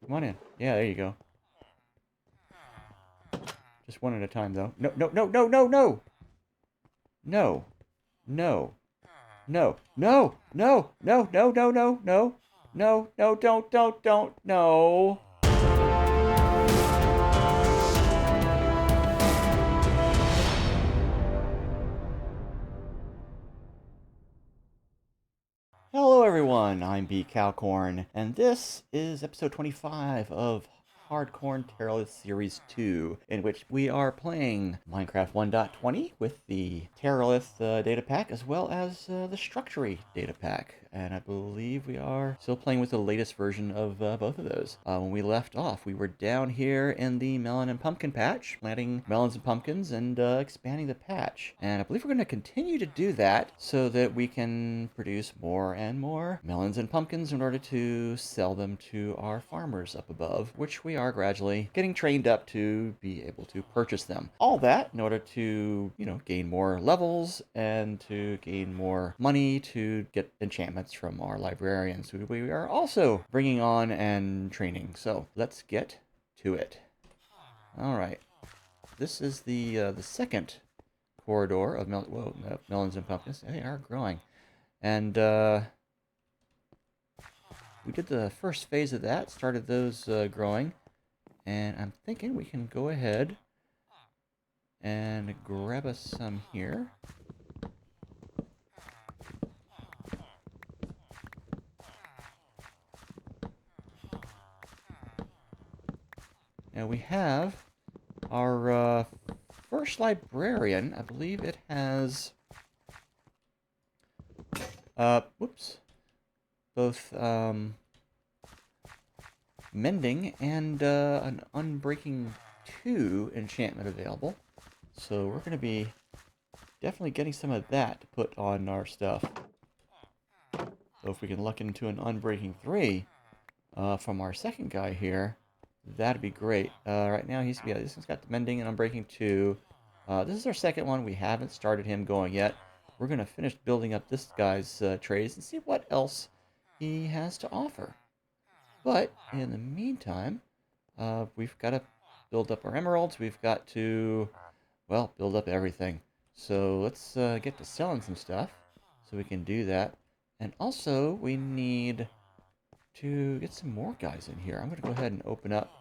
Come on in. Yeah, there you go. Just one at a time, though. No, no, no, no, no, no! No. No. No. No. No. No. No. No. No. No. No. No. Don't. No. Hello, everyone. I'm B. Calcorn, and this is episode 25 of HardCorn Terralith Series 2, in which we are playing Minecraft 1.20 with the Terralith data pack as well as the Structory data pack. And I believe we are still playing with the latest version of both of those. When we left off, we were down here in the melon and pumpkin patch, planting melons and pumpkins and expanding the patch. And I believe we're going to continue to do that so that we can produce more and more melons and pumpkins in order to sell them to our farmers up above, which we are gradually getting trained up to be able to purchase them. All that in order to, gain more levels and to gain more money to get enchantments from our librarians, who we are also bringing on and training. So let's get to it. All right. This is the second corridor of melons and pumpkins. They are growing. And we did the first phase of that, started those growing. And I'm thinking we can go ahead and grab us some here. And we have our first librarian. I believe it has both mending and an unbreaking 2 enchantment available. So we're going to be definitely getting some of that to put on our stuff. So if we can luck into an unbreaking 3 from our second guy here, that'd be great. Right now this one's got the mending and unbreaking 2. This is our second one. We haven't started him going yet. We're going to finish building up this guy's trays and see what else he has to offer. But in the meantime, we've got to build up our emeralds. We've got to, build up everything. So let's get to selling some stuff so we can do that. And also, we need to get some more guys in here. I'm going to go ahead and open up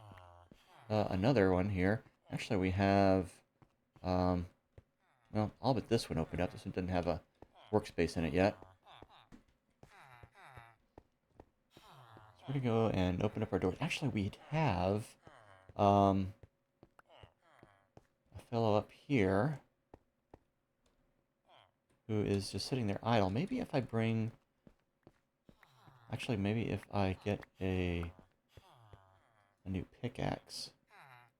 another one here. Actually, we have, all but this one opened up. This one doesn't have a workspace in it yet. So we're going to go and open up our doors. Actually, we'd have a fellow up here who is just sitting there idle. Maybe if I bring... Actually, maybe if I get a new pickaxe.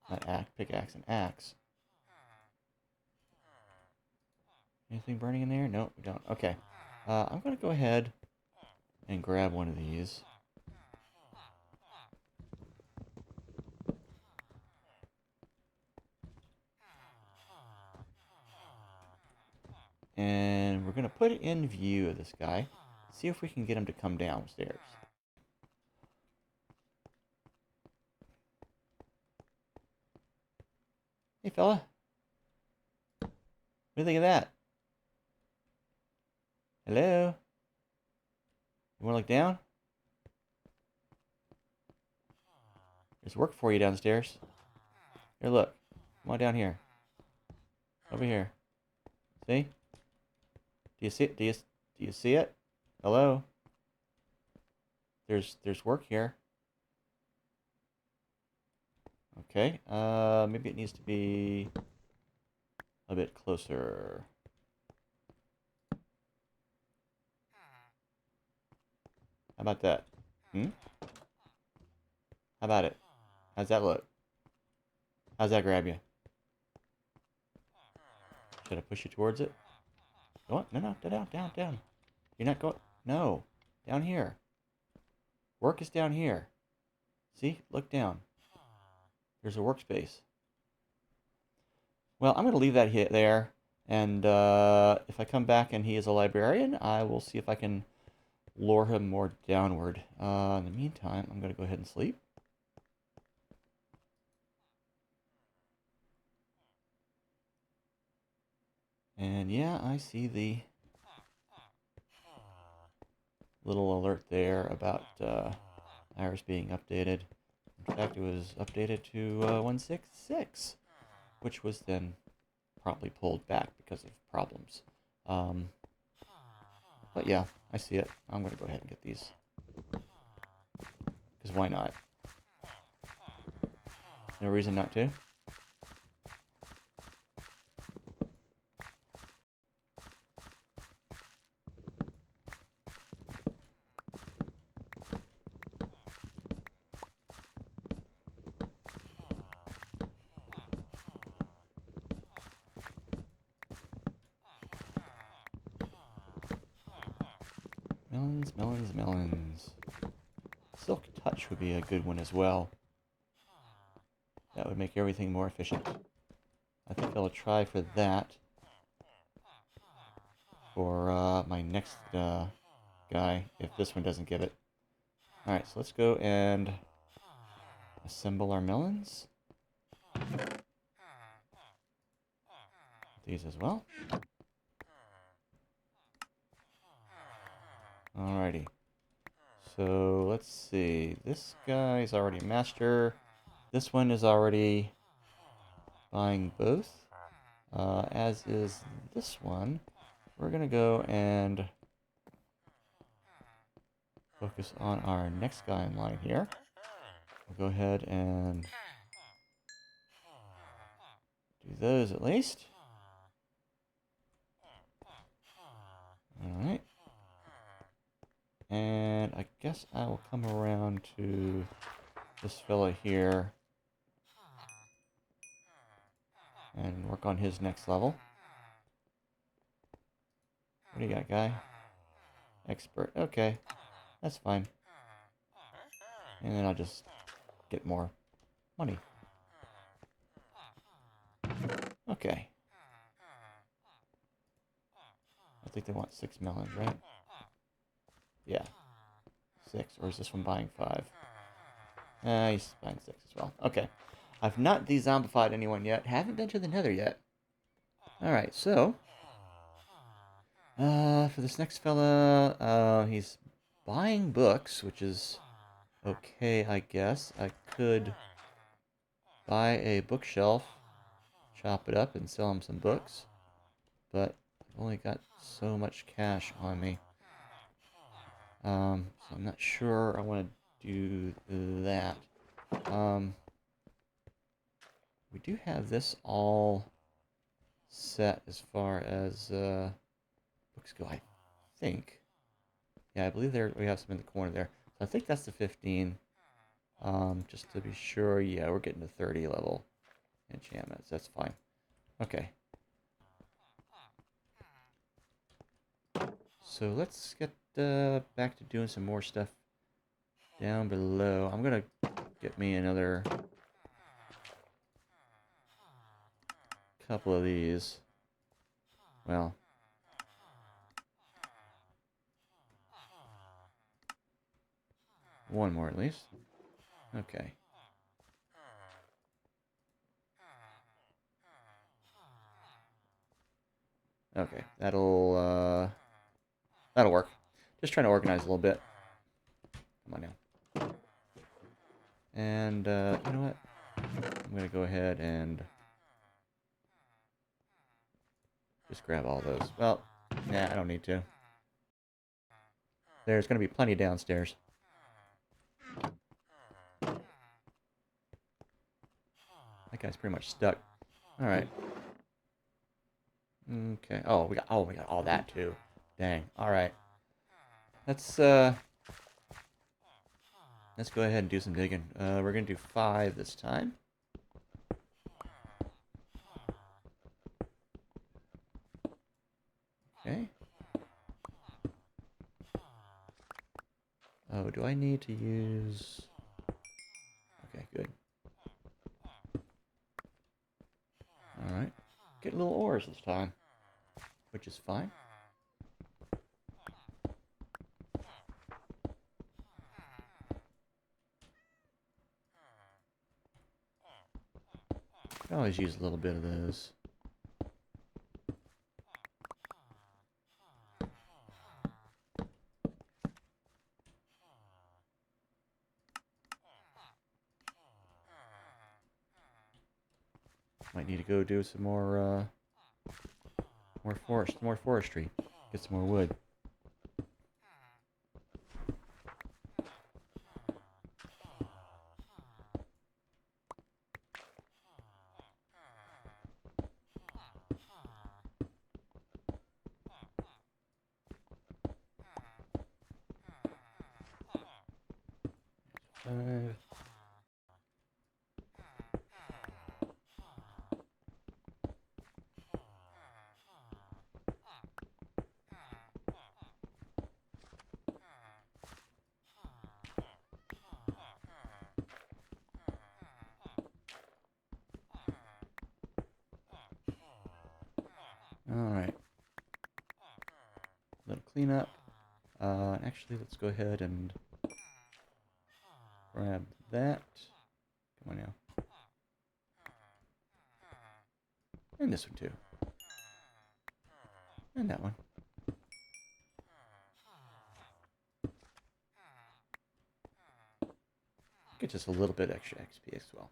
Not pickaxe, an axe. Anything burning in there? No, we don't. Okay. I'm going to go ahead and grab one of these. And we're going to put it in view of this guy. See if we can get him to come downstairs. Hey, fella. What do you think of that? Hello? You want to look down? There's work for you downstairs. Here, look. Come on down here. Over here. See? Do you see it? Do you see it? Hello? There's work here. Okay. Maybe it needs to be a bit closer. How about that? How about it? How's that look? How's that grab you? Should I push you towards it? Go on. No, down. You're not going... No. Down here. Work is down here. See? Look down. There's a workspace. Well, I'm going to leave that there. And if I come back and he is a librarian, I will see if I can lure him more downward. In the meantime, I'm going to go ahead and sleep. And yeah, I see the little alert there about Iris being updated. In fact, it was updated to 166, which was then promptly pulled back because of problems. But yeah, I see it. I'm going to go ahead and get these. Because why not? No reason not to. Melons, melons, melons. Silk Touch would be a good one as well. That would make everything more efficient. I think I'll try for that for my next guy, if this one doesn't give it. Alright, so let's go and assemble our melons. These as well. Alrighty. So let's see. This guy's already a master. This one is already buying both. As is this one. We're gonna go and focus on our next guy in line here. We'll go ahead and do those at least. Alright. And I guess I will come around to this fella here and work on his next level. What do you got, guy? Expert. Okay. That's fine. And then I'll just get more money. Okay. I think they want 6 melons, right? Yeah. 6. Or is this one buying 5? He's buying 6 as well. Okay. I've not de-zombified anyone yet. Haven't been to the Nether yet. Alright, so for this next fella, he's buying books, which is okay, I guess. I could buy a bookshelf, chop it up, and sell him some books. But I've only got so much cash on me. So I'm not sure I want to do that. We do have this all set as far as books go, I think. Yeah, I believe we have some in the corner there. So I think that's the 15. Just to be sure, yeah, we're getting to 30 level enchantments. That's fine. Okay. So let's get back to doing some more stuff down below. I'm gonna get me another couple of these. Well, one more at least. Okay. Okay, that'll work. Just trying to organize a little bit. Come on now. And you know what? I'm gonna go ahead and just grab all those. Well, nah, I don't need to. There's gonna be plenty downstairs. That guy's pretty much stuck. All right. Okay. Oh, we got all that too. Dang. All right. Let's go ahead and do some digging. We're gonna do 5 this time. Okay. Oh, do I need to use... Okay, good. Alright. Get little ores this time, which is fine. I always use a little bit of those. Might need to go do some more forestry. Get some more wood. Five. Alright. Little cleanup. Actually, let's go ahead and grab that. Come on now. And this one too. And that one. Get just a little bit extra XP as well.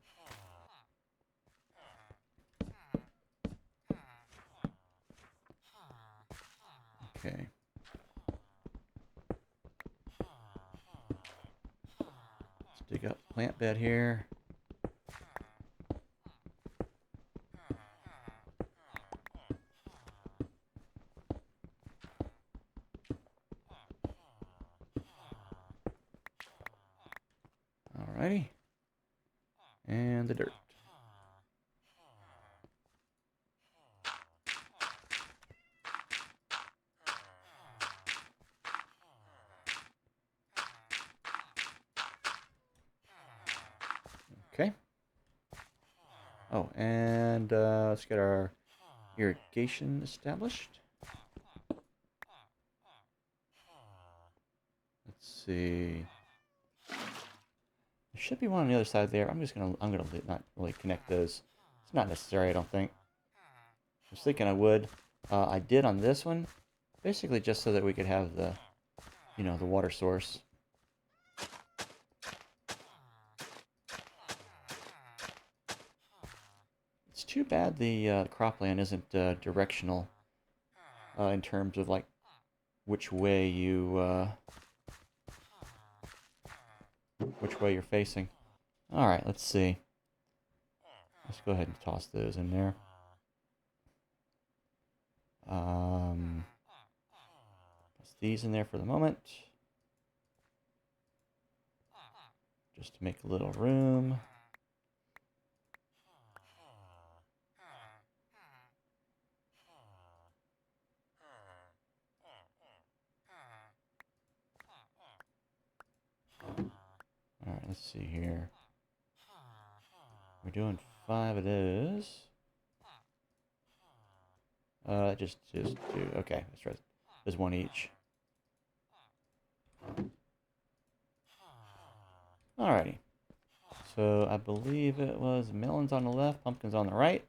Okay. Let's dig up the plant bed here. Alrighty. And the dirt. Okay. Oh, and let's get our irrigation established. Let's see. There should be one on the other side there. I'm gonna not really connect those. It's not necessary, I don't think. I was thinking I would. I did on this one, basically just so that we could have the, the water source. It's too bad the cropland isn't directional in terms of like which way you're facing. All right, let's see. Let's go ahead and toss those in there. Toss these in there for the moment, just to make a little room. All right, let's see here. We're doing 5 of those. Just 2. Okay, that's right. There's 1 each. Alrighty. So I believe it was melons on the left, pumpkins on the right.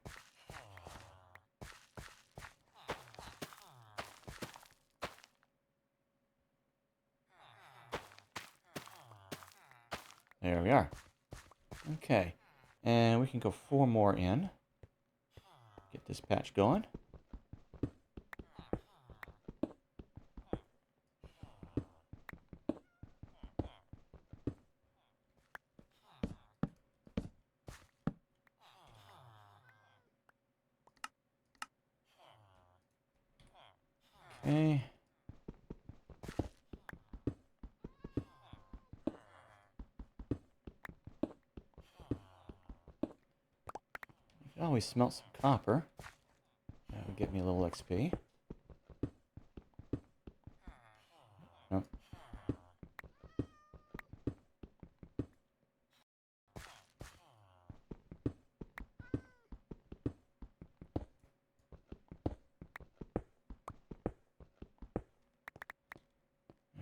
There we are. Okay. And we can go 4 more in. Get this patch going. Okay. I can always smelt some copper. That would get me a little XP. Nope.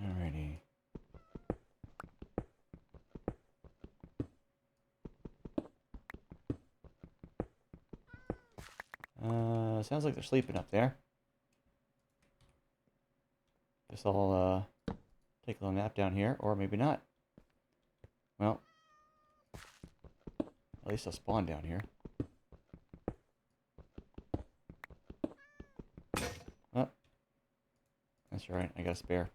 Alrighty. Sounds like they're sleeping up there. Guess I'll take a little nap down here, or maybe not. Well, at least I'll spawn down here. alright. I got a spare.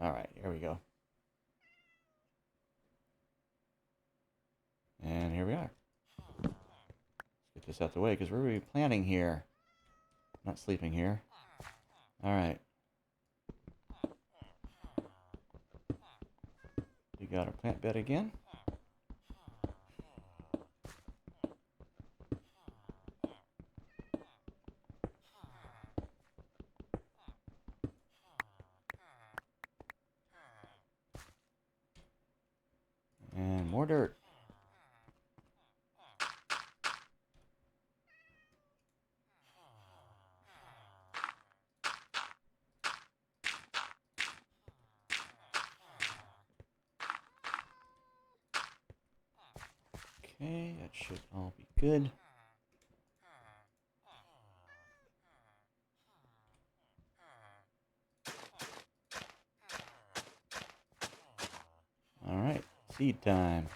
Alright, here we go. And here we are. Let's get this out the way, because we're going to be planting here. Not sleeping here. Alright. We got our plant bed again. And more dirt. Okay, that should all be good. Alright, seed time.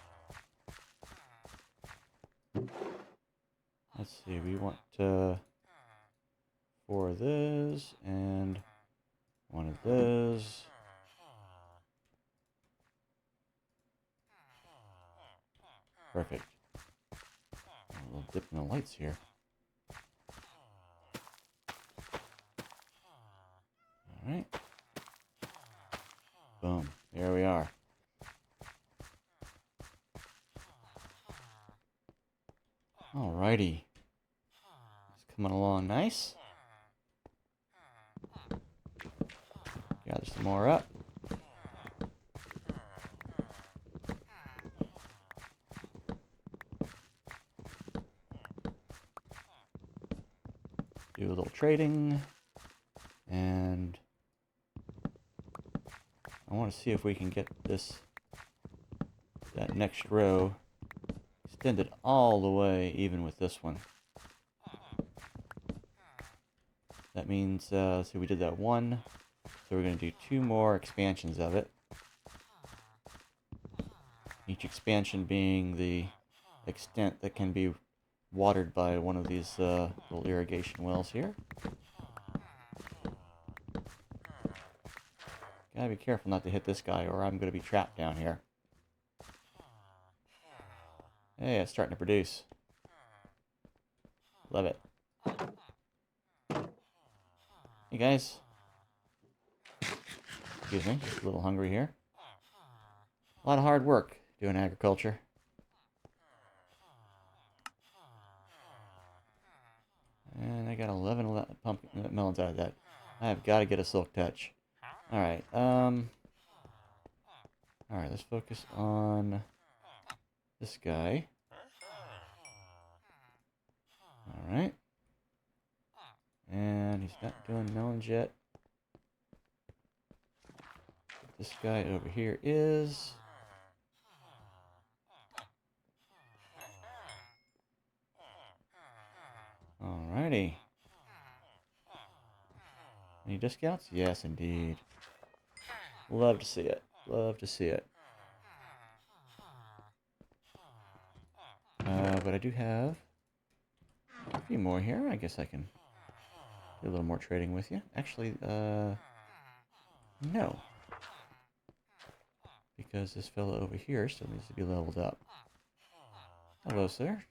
Let's see, we want 4 of those and 1 of those. Perfect. A little dip in the lights here. Alright. Boom. There we are. Alrighty. It's coming along nice. Gather some more up. Do a little trading. And I want to see if we can get that next row extended all the way even with this one. That means, so we did that one, so we're going to do 2 more expansions of it. Each expansion being the extent that can be watered by one of these little irrigation wells here. Gotta be careful not to hit this guy or I'm going to be trapped down here. Hey, it's starting to produce. Love it. Hey guys. Excuse me, just a little hungry here. A lot of hard work doing agriculture. And I got 11 pumpkin melons out of that. I've got to get a silk touch. Alright, alright, let's focus on this guy. Alright. And he's not doing melons yet. This guy over here is. Alrighty. Any discounts? Yes, indeed. Love to see it. Love to see it. But I do have a few more here. I guess I can do a little more trading with you. Actually, no. Because this fellow over here still needs to be leveled up. Hello, sir.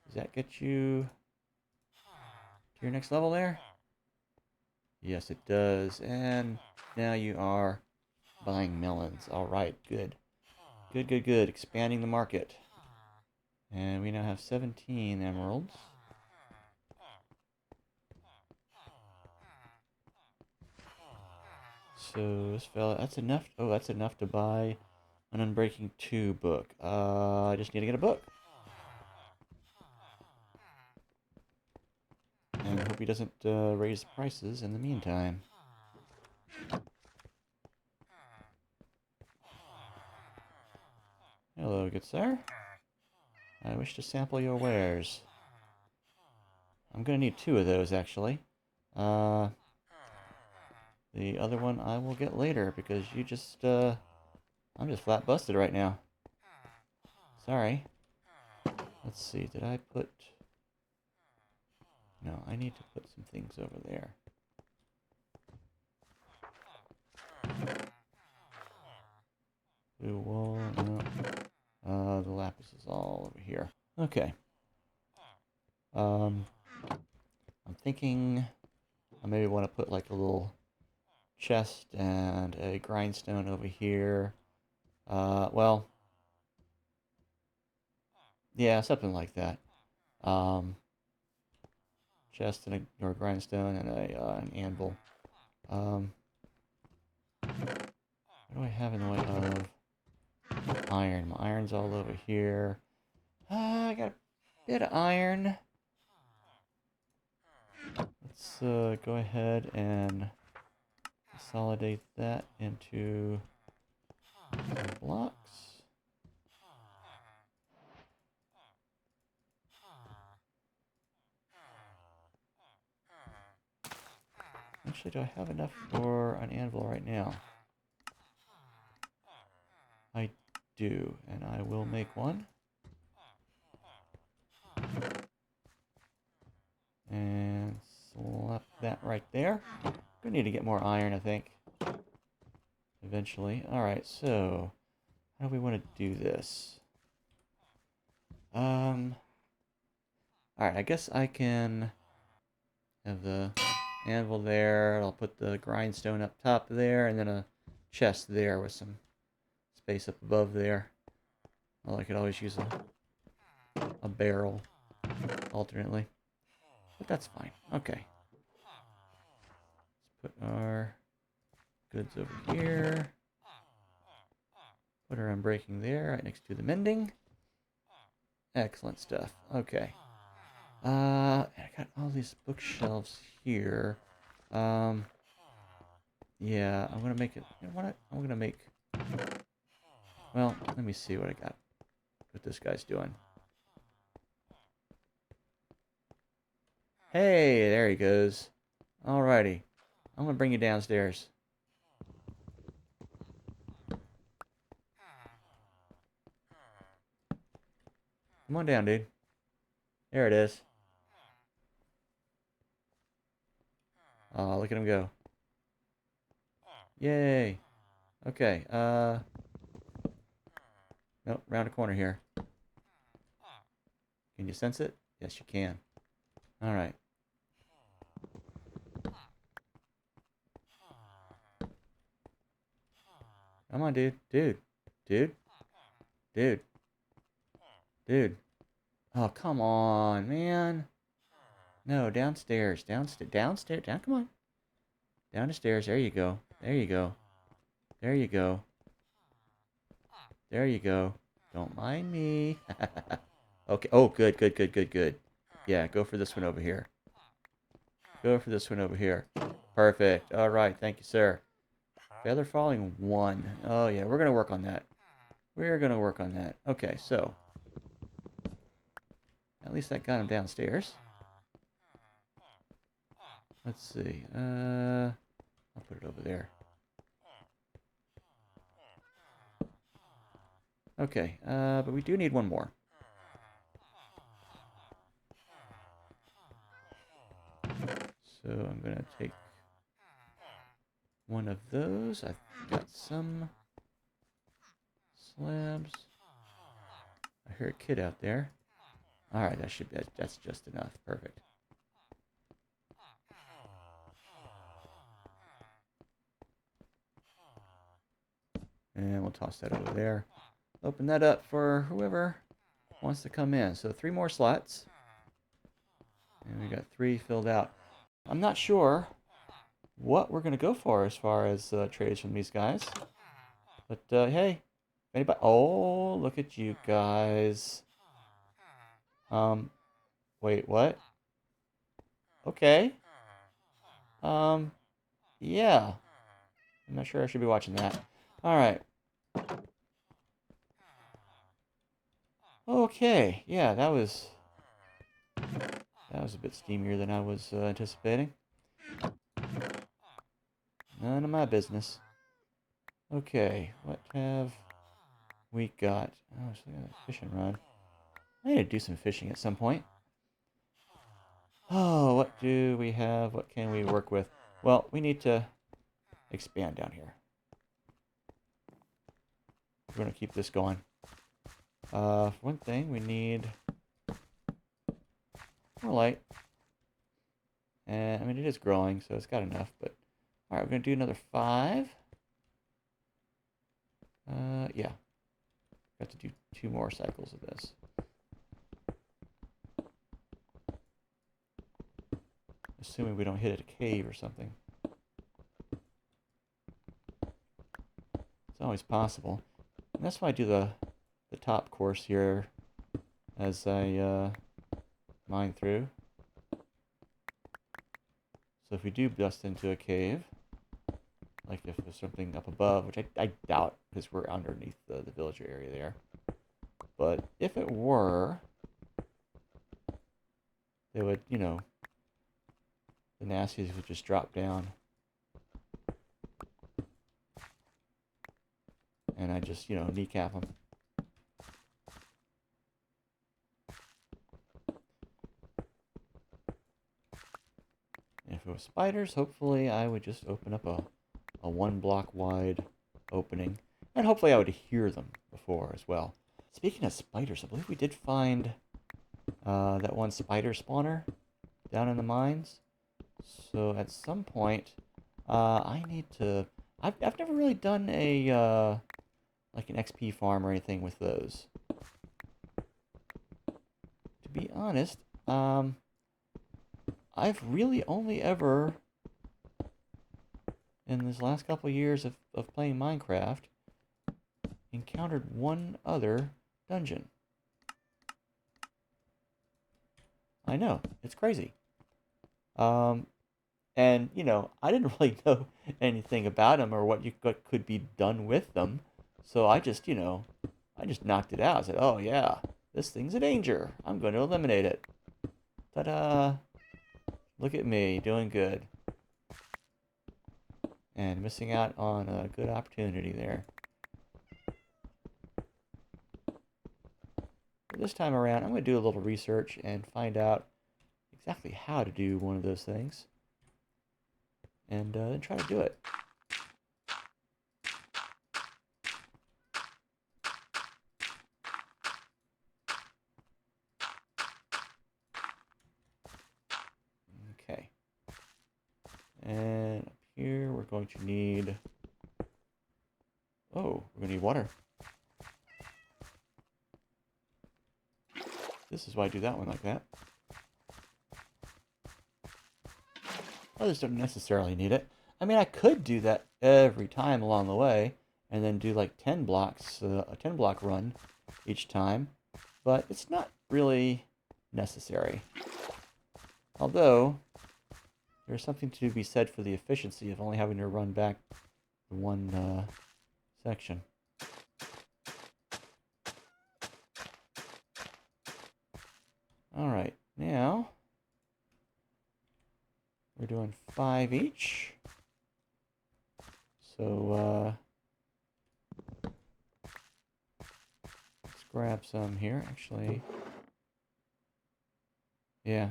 Does that get you to your next level there? Yes, it does. And now you are buying melons. Alright, good. Good, good, good. Expanding the market. And we now have 17 emeralds. So this fella, that's enough. Oh, that's enough to buy an Unbreaking 2 book. I just need to get a book. And hope he doesn't raise prices in the meantime. Hello, good sir. I wish to sample your wares. I'm going to need 2 of those, actually. The other one I will get later, because you just, I'm just flat busted right now. Sorry. Let's see, did I put No, I need to put some things over there. Blue wool, no. The lapis is all over here. Okay. I'm thinking I maybe want to put like a little chest and a grindstone over here. Well, yeah, something like that. Chest and or grindstone and an anvil. What do I have in the way of iron? My iron's all over here. I got a bit of iron. Let's go ahead and consolidate that into some blocks. Actually, do I have enough for an anvil right now? I do, and I will make one. And slap that right there. Gonna need to get more iron, I think. Eventually. Alright, so how do we want to do this? Alright, I guess I can have the anvil there. I'll put the grindstone up top there, and then a chest there with some space up above there. Well, I could always use a barrel alternately. But that's fine. Okay. Let's put our goods over here. Put our unbreaking there, right next to the mending. Excellent stuff. Okay. I got all these bookshelves here. Yeah, I'm gonna make it. You know what? I'm gonna make. Well, let me see what I got. What this guy's doing. Hey, there he goes. Alrighty. I'm gonna bring you downstairs. Come on down, dude. There it is. Oh, look at him go. Yay. Okay, nope, round a corner here. Can you sense it? Yes, you can. Alright. Come on, dude. Dude. Dude. Dude. Dude. Oh, come on, man. No, downstairs. Downstairs. Downstairs. Down. Come on. Down the stairs. There you go. There you go. There you go. There you go. Don't mind me. Okay. Oh, good, good, good, good, good. Yeah, go for this one over here. Go for this one over here. Perfect. All right. Thank you, sir. Feather falling 1. Oh, yeah. We're going to work on that. We're going to work on that. Okay, so. At least that got him downstairs. Let's see. I'll put it over there. Okay, but we do need one more. So I'm going to take one of those. I've got some slabs. I hear a kid out there. All right, that's just enough. Perfect. And we'll toss that over there. Open that up for whoever wants to come in. So 3 more slots. And we got 3 filled out. I'm not sure what we're going to go for as far as trades from these guys. But hey, anybody? Oh, look at you guys. Wait, what? Okay. Yeah. I'm not sure I should be watching that. All right. Okay. Yeah, that was a bit steamier than I was anticipating. None of my business. Okay, what have we got? Oh, so we got a fishing rod. I need to do some fishing at some point. Oh, what do we have? What can we work with? Well, we need to expand down here. We're going to keep this going. For one thing, we need more light. And I mean, it is growing, so it's got enough. But all right, we're going to do another 5. Yeah. Got to do 2 more cycles of this. Assuming we don't hit a cave or something. It's always possible. And that's why I do the top course here as I mine through. So if we do bust into a cave, like if there's something up above, which I doubt because we're underneath the villager area there. But if it were, they would, you know, the nasties would just drop down. And I just, you know, kneecap them. And if it was spiders, hopefully I would just open up a 1 block wide opening. And hopefully I would hear them before as well. Speaking of spiders, I believe we did find that one spider spawner down in the mines. So at some point, I need to... I've never really done a like an XP farm or anything with those. To be honest, I've really only ever, in this last couple of years of playing Minecraft, encountered one other dungeon. I know, it's crazy. And, you know, I didn't really know anything about them or what could be done with them. So I just, you know, I just knocked it out. I said, oh yeah, this thing's a danger. I'm going to eliminate it. Ta-da! Look at me, doing good. And missing out on a good opportunity there. This time around, I'm going to do a little research and find out exactly how to do one of those things. And then try to do it. Okay. And up here, we're going to need... Oh, we're going to need water. This is why I do that one like that. Others don't necessarily need it. I mean, I could do that every time along the way, and then do like 10 blocks, a 10 block run each time, but it's not really necessary. Although, there's something to be said for the efficiency of only having to run back the one section. Alright, now we're doing 5 each. So, let's grab some here, actually. Yeah,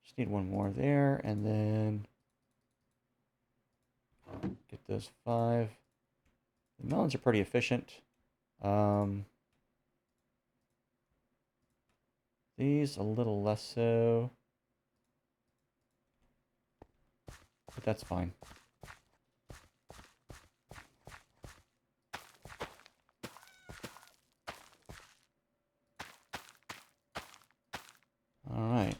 just need 1 more there, and then get those 5. The melons are pretty efficient. These a little less so, but that's fine. Alright.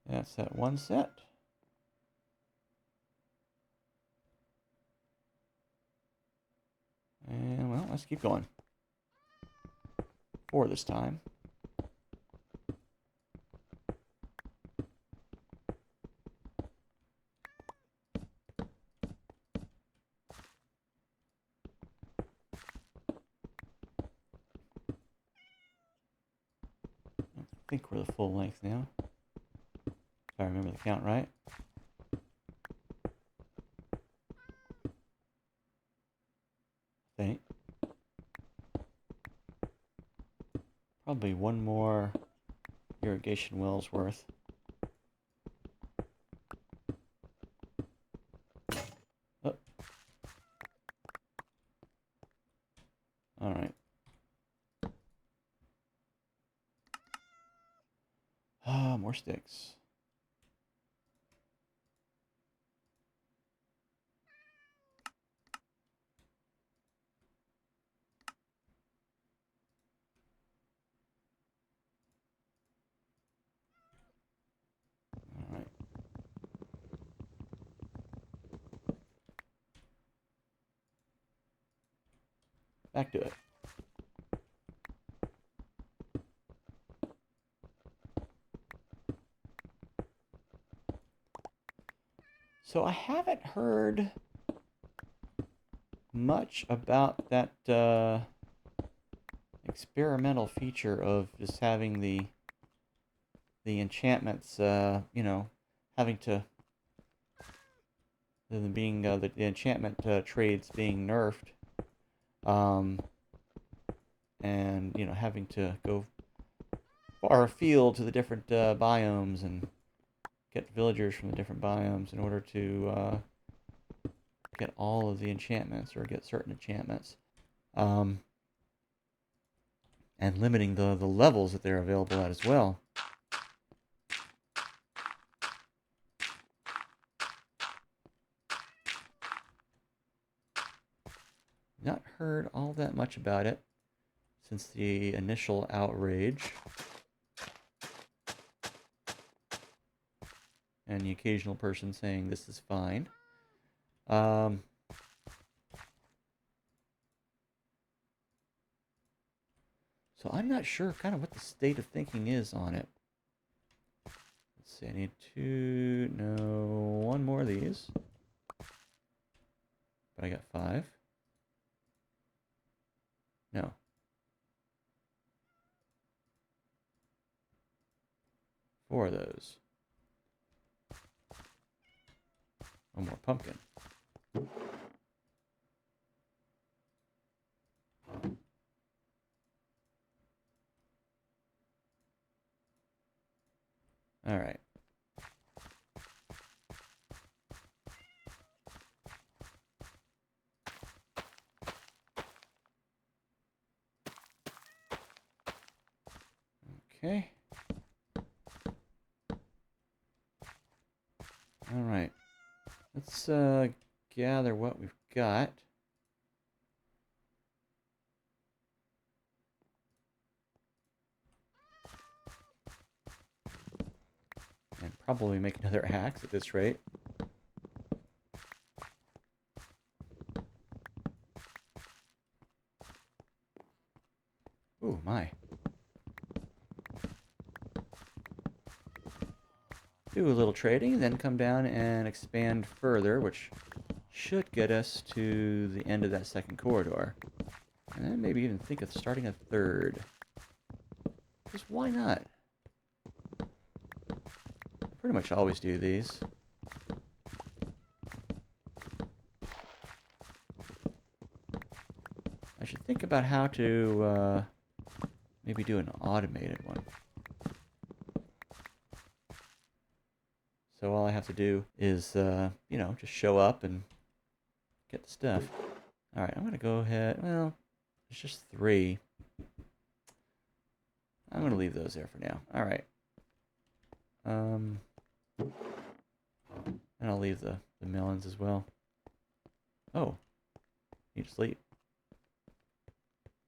That's that one set. And, well, let's keep going. 4 this time. I think we're the full length now. If I remember the count right. I think. Probably one more irrigation well's worth. Oh. Alright. Ah, more sticks. Alright. Back to it. So I haven't heard much about that experimental feature of just having the enchantments, you know, having to being the enchantment trades being nerfed, and you know having to go far afield to the different biomes and get villagers from the different biomes in order to get all of the enchantments or get certain enchantments, and limiting the levels that they're available at as well. Not heard all that much about it since the initial outrage. And the occasional person saying this is fine. So I'm not sure kind of what the state of thinking is on it. Let's see, I need one more of these. But I got 5. No. 4 of those. One more pumpkin. All right. Okay. All right. Let's gather what we've got. And probably make another axe at this rate. Ooh, my. Do a little trading, then come down and expand further, which should get us to the end of that second corridor. And then maybe even think of starting a third. Because why not? I pretty much always do these. I should think about how to maybe do an automated one. So all I have to do is, you know, just show up and get the stuff. All right, I'm going to go ahead. Well, it's just 3. I'm going to leave those there for now. All right. And I'll leave the melons as well. Oh, you sleep.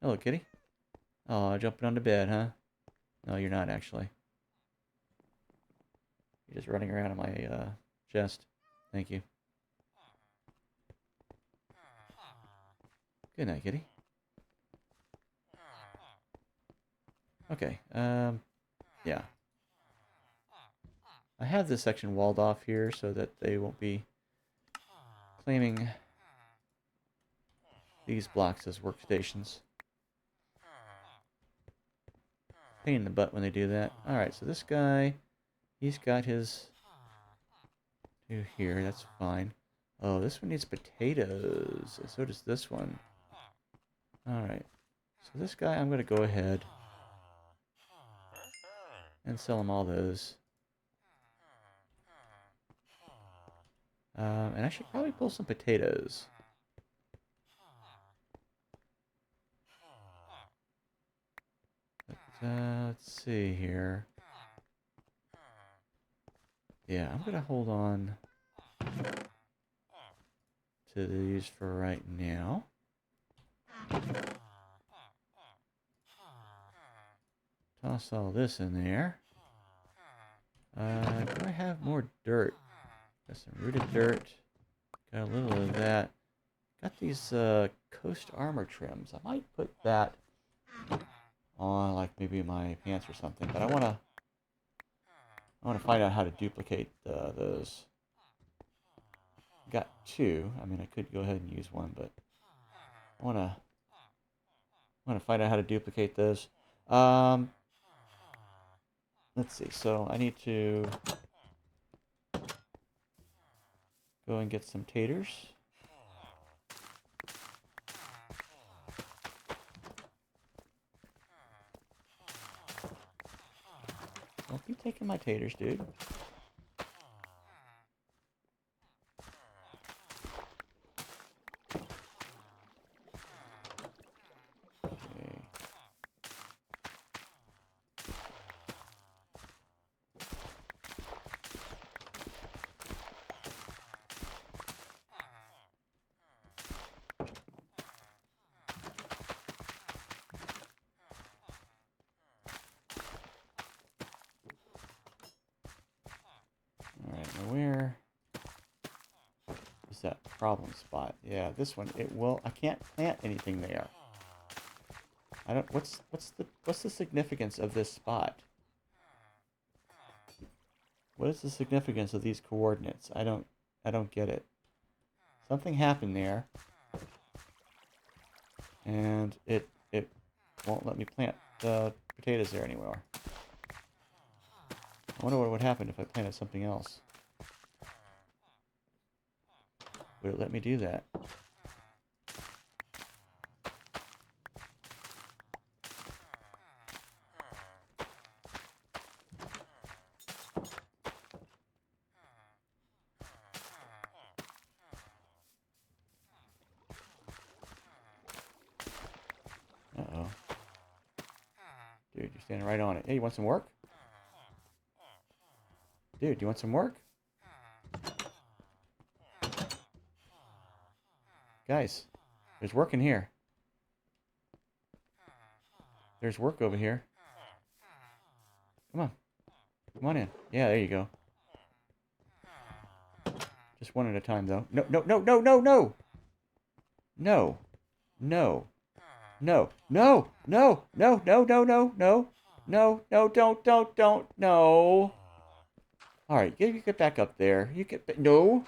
Hello, kitty. Oh, jumping onto bed, huh? No, you're not, actually. You're just running around in my chest. Thank you. Good night, kitty. Okay, yeah. I have this section walled off here so that they won't be claiming these blocks as workstations. Pain in the butt when they do that. Alright, so this guy, he's got his 2 here, that's fine. Oh, this one needs potatoes. So does this one. Alright. So this guy, I'm going to go ahead and sell them all those. And I should probably pull some potatoes. But, let's see here. Yeah, I'm gonna hold on to these for right now. Toss all this in there. Do I have more dirt? Got some rooted dirt. Got a little of that. Got these coast armor trims. I might put that on, like maybe my pants or something. But I wanna find out how to duplicate those. Got two. I mean, I could go ahead and use one, but I wanna find out how to duplicate those. Let's see. So I need to go and get some taters. Don't be taking my taters, dude. Okay. Alright, now where is that problem spot? Yeah, this one. I can't plant anything there. I don't. What's the significance of this spot? What is the significance of these coordinates? I don't get it. Something happened there, and it won't let me plant the potatoes there anymore. I wonder what would happen if I planted something else. Would it let me do that? Uh-oh. Dude, you're standing right on it. Hey, you want some work? Dude, do you want some work? Guys, there's work in here. There's work over here. Come on. Come on in. Yeah, there you go. Just one at a time, though. No, no, no, no, no, no! No. No. No. No. No. No. No. No. No. No. No. No. Don't. No. All right. You get back up there. You get... No.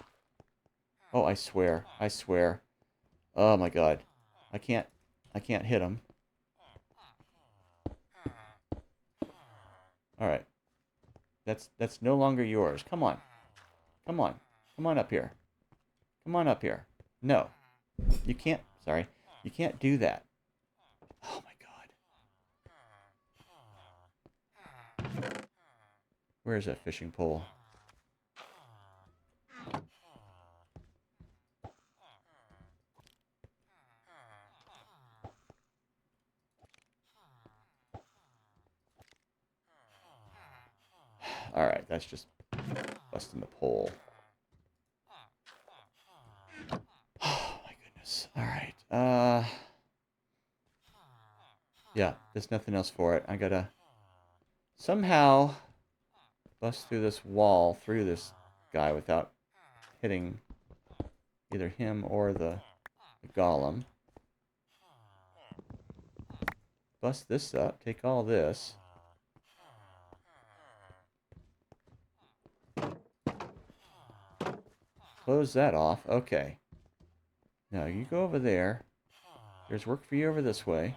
Oh, I swear. I swear. Oh, my God. I can't hit him. All right. That's no longer yours. Come on. Come on. Come on up here. Come on up here. No. You can't... Sorry. You can't do that. Oh, my God. Where's that fishing pole? Alright, that's just busting the pole. Oh, my goodness. Alright. Yeah, there's nothing else for it. I gotta somehow bust through this wall, through this guy without hitting either him or the golem. Bust this up, take all this. Close that off. Okay. Now you go over there. There's work for you over this way.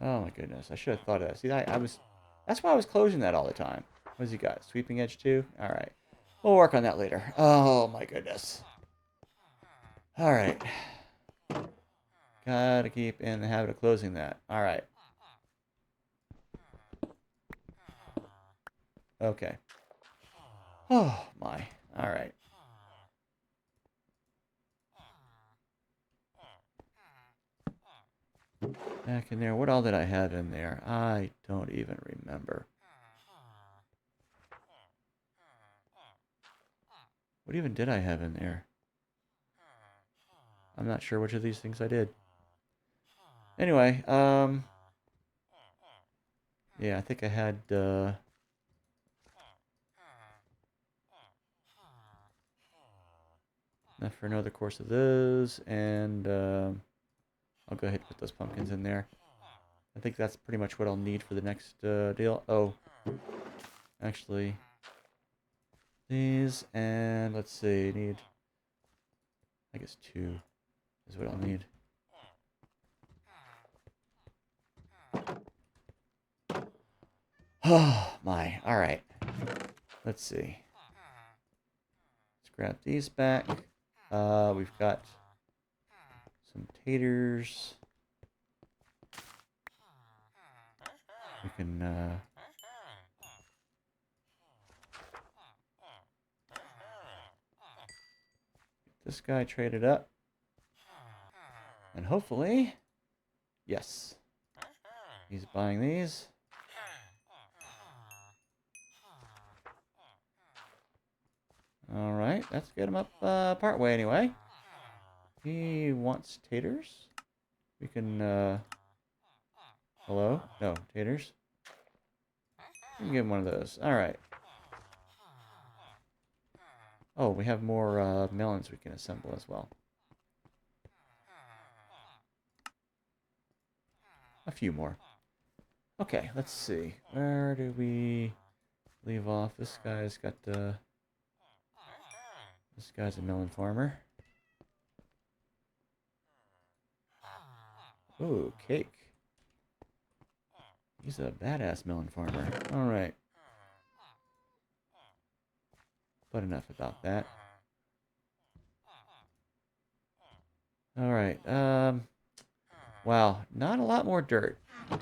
Oh my goodness. I should have thought of that. See, that's why I was closing that all the time. What has he got? Sweeping edge too? Alright. We'll work on that later. Oh my goodness. Alright. Gotta keep in the habit of closing that. Alright. Okay. Oh, my. All right. Back in there. What all did I have in there? I don't even remember. What even did I have in there? I'm not sure which of these things I did. Anyway, yeah, I think I had, enough for another course of those, and, I'll go ahead and put those pumpkins in there. I think that's pretty much what I'll need for the next, deal. Oh, actually, these, and let's see, need, I guess 2 is what I'll need. Oh, my. All right. Let's see. Let's grab these back. We've got some taters. We can, get this guy traded up. And hopefully, yes, he's buying these. All right, let's get him up part way anyway. He wants taters. We can, hello? No, taters. We can give him one of those. All right. Oh, we have more melons we can assemble as well. A few more. Okay, let's see. Where do we leave off? This guy's got, this guy's a melon farmer. Ooh, cake. He's a badass melon farmer. All right. But enough about that. All right. Wow, not a lot more dirt.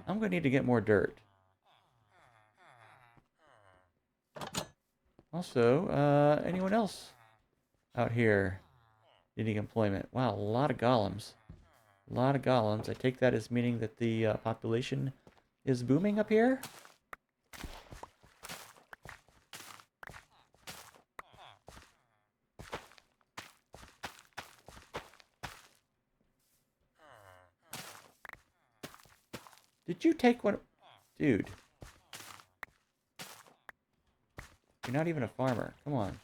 I'm going to need to get more dirt. Also, anyone else out here needing employment? Wow, a lot of golems. A lot of golems. I take that as meaning that the population is booming up here. Did you take one? Dude. You're not even a farmer. Come on.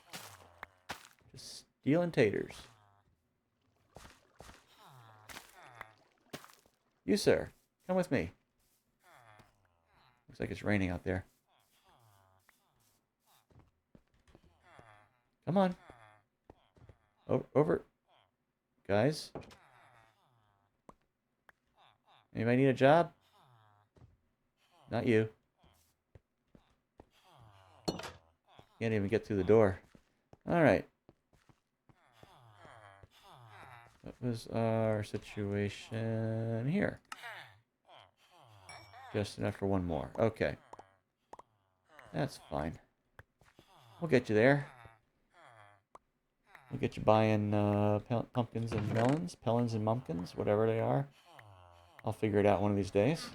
Just stealing taters. You, sir. Come with me. Looks like it's raining out there. Come on. Over. Guys. Anybody need a job? Not you. Can't even get through the door. Alright. What was our situation here? Just enough for one more. Okay. That's fine. We'll get you there. We'll get you buying pumpkins and melons, pelons and mumpkins, whatever they are. I'll figure it out one of these days.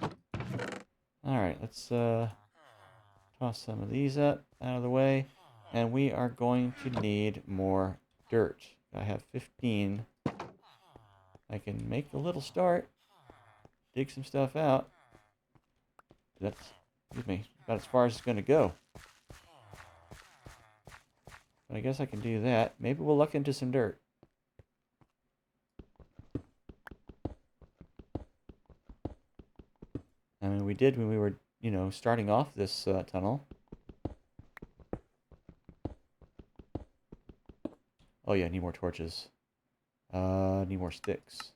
Alright, let's toss some of these up out of the way. And we are going to need more dirt. I have 15. I can make a little start. Dig some stuff out. That's, excuse me, about as far as it's going to go. But I guess I can do that. Maybe we'll look into some dirt. I mean, we did when we were, you know, starting off this tunnel. Oh yeah, need more torches. Need more sticks.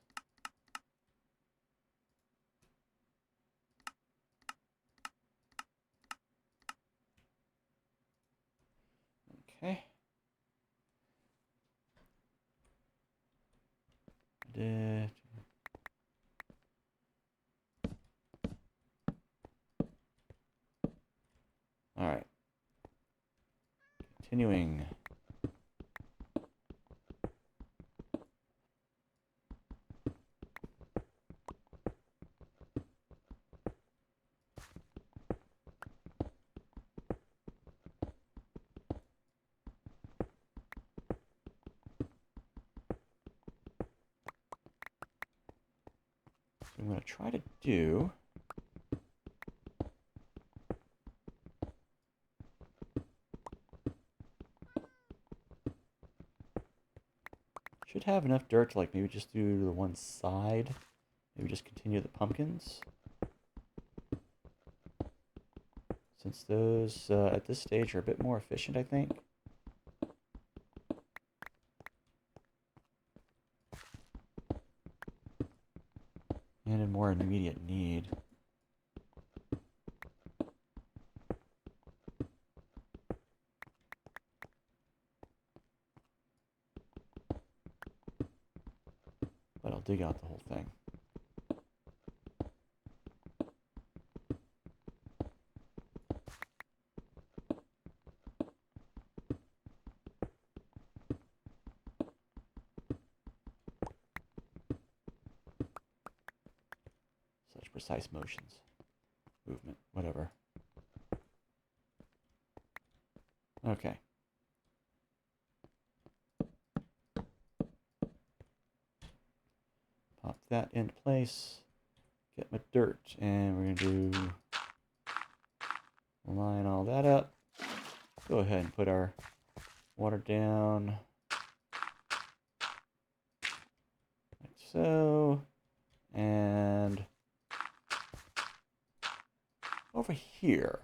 Okay. Alright. continuing. So I'm going to try to do should have enough dirt to like maybe just do the one side. Maybe just continue the pumpkins. Since those at this stage are a bit more efficient, I think. And in more immediate need. But I'll dig out the whole thing. Such precise motions. Movement, whatever. Okay. Pop that into place. Get my dirt, and we're going to line all that up. Go ahead and put our water down. Like so. And over here.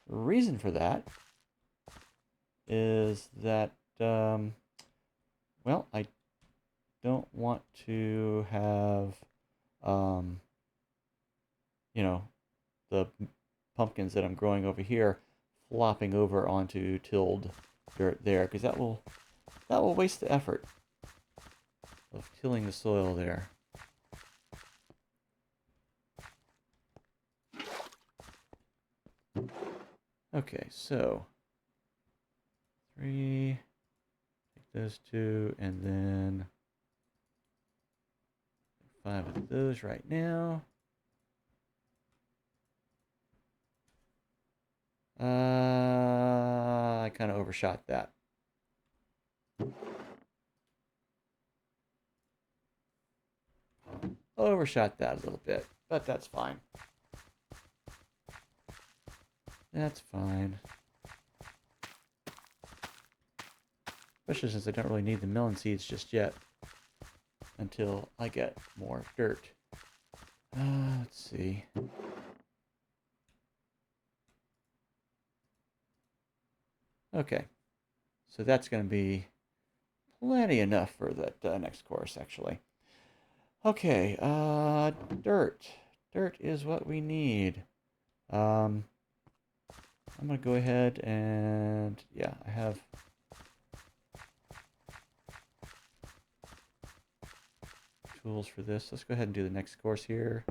The reason for that is that, well, I don't want to have, you know, the pumpkins that I'm growing over here flopping over onto tilled dirt there, because that will waste the effort of tilling the soil there. Okay, so 3, take those 2, and then 5 of those right now. I kind of overshot that. Overshot that a little bit, but that's fine. That's fine. Especially since I don't really need the melon seeds just yet. Until I get more dirt. Let's see. Okay. So that's going to be plenty enough for that next course, actually. Okay, dirt. Dirt is what we need. I'm going to go ahead and, yeah, I have tools for this. Let's go ahead and do the next course here.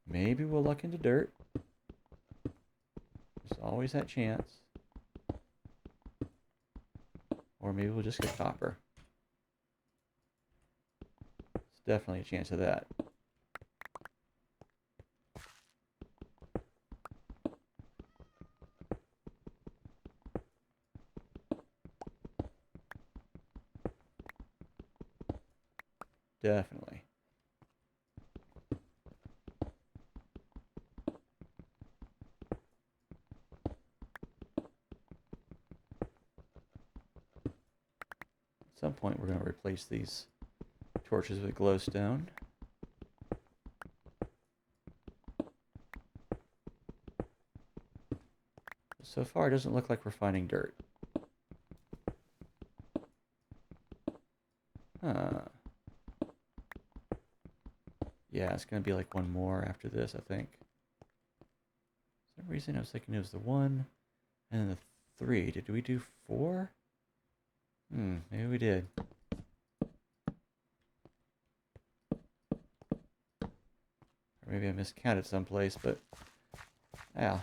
Maybe we'll luck into dirt. There's always that chance. Or maybe we'll just get copper. There's definitely a chance of that. Definitely. At some point, we're going to replace these torches with glowstone. So far, it doesn't look like we're finding dirt. Yeah, it's going to be like one more after this, I think. For some reason, I was thinking it was the 1 and then the 3. Did we do 4? Maybe we did. Or Maybe I miscounted someplace, but yeah.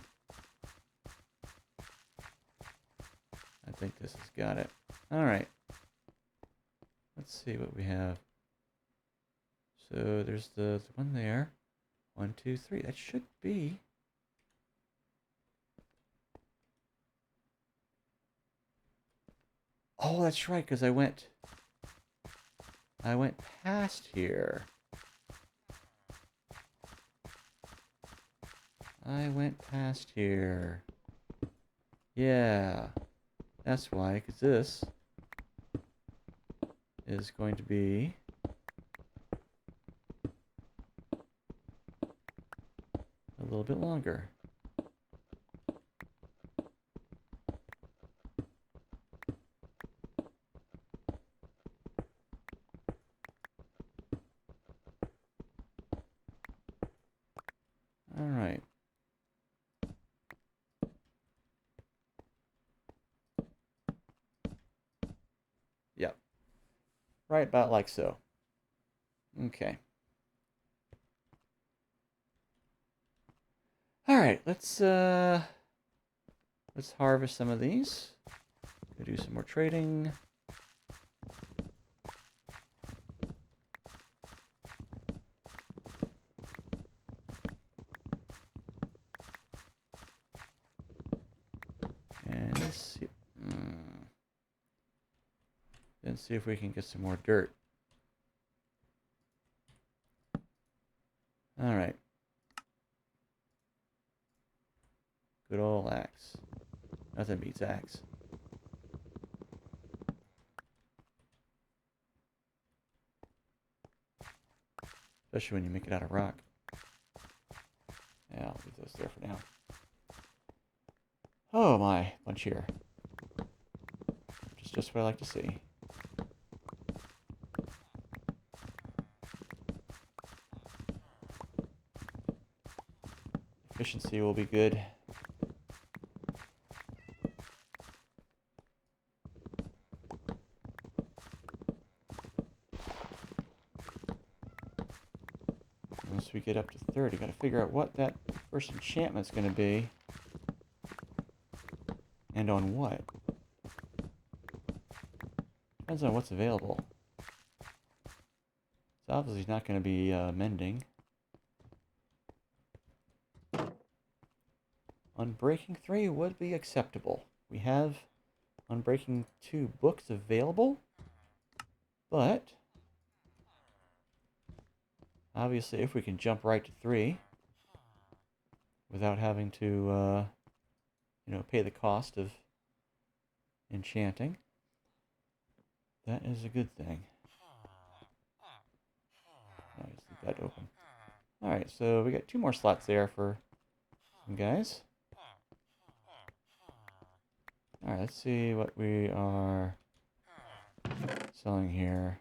I think this has got it. Alright. Let's see what we have. So there's the one there. 1, 2, 3. That should be. Oh, that's right, because I went past here. I went past here. Yeah. That's why, because this is going to be a little bit longer. All right. Yep. Right about like so. Okay. All right, let's harvest some of these. Go do some more trading. And let's see. Then see if we can get some more dirt. All right. Good old axe. Nothing beats axe. Especially when you make it out of rock. Yeah, I'll leave those there for now. Oh my, bunch here. Which is just what I like to see. Efficiency will be good. Once we get up to 30, gotta figure out what that first enchantment's gonna be. And on what. Depends on what's available. It's obviously not gonna be mending. Unbreaking 3 would be acceptable. We have Unbreaking 2 books available, but obviously if we can jump right to 3 without having to pay the cost of enchanting, that is a good thing. I'll just leave that open. Alright, so we got 2 more slots there for some guys. Alright, let's see what we are selling here.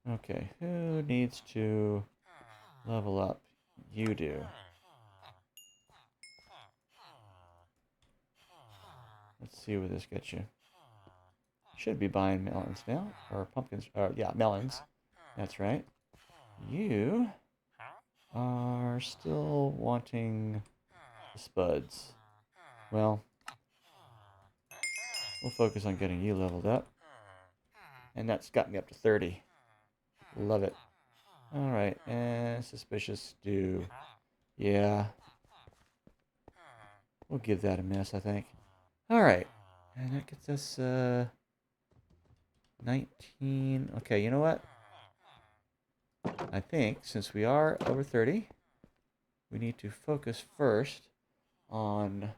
Okay, who needs to level up? You do. Let's see what this gets you. Should be buying melons now, or pumpkins, yeah, melons. That's right. You are still wanting the spuds. Well, we'll focus on getting you leveled up. And that's got me up to 30. Love it. Alright, and suspicious stew. Yeah. We'll give that a miss, I think. Alright. And that gets us, 19. Okay, you know what? I think, since we are over 30, we need to focus first on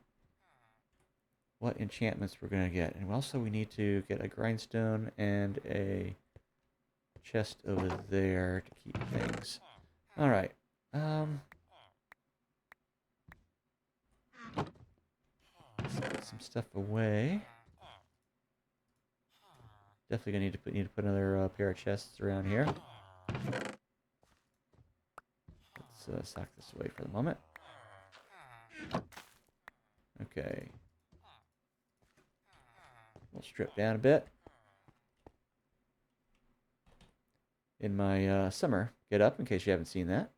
what enchantments we're going to get. And also we need to get a grindstone and a chest over there to keep things. Alright. Let's put some stuff away. Definitely gonna need to put another pair of chests around here. Let's sock this away for the moment. Okay. We'll strip down a bit. In my summer get up, in case you haven't seen that,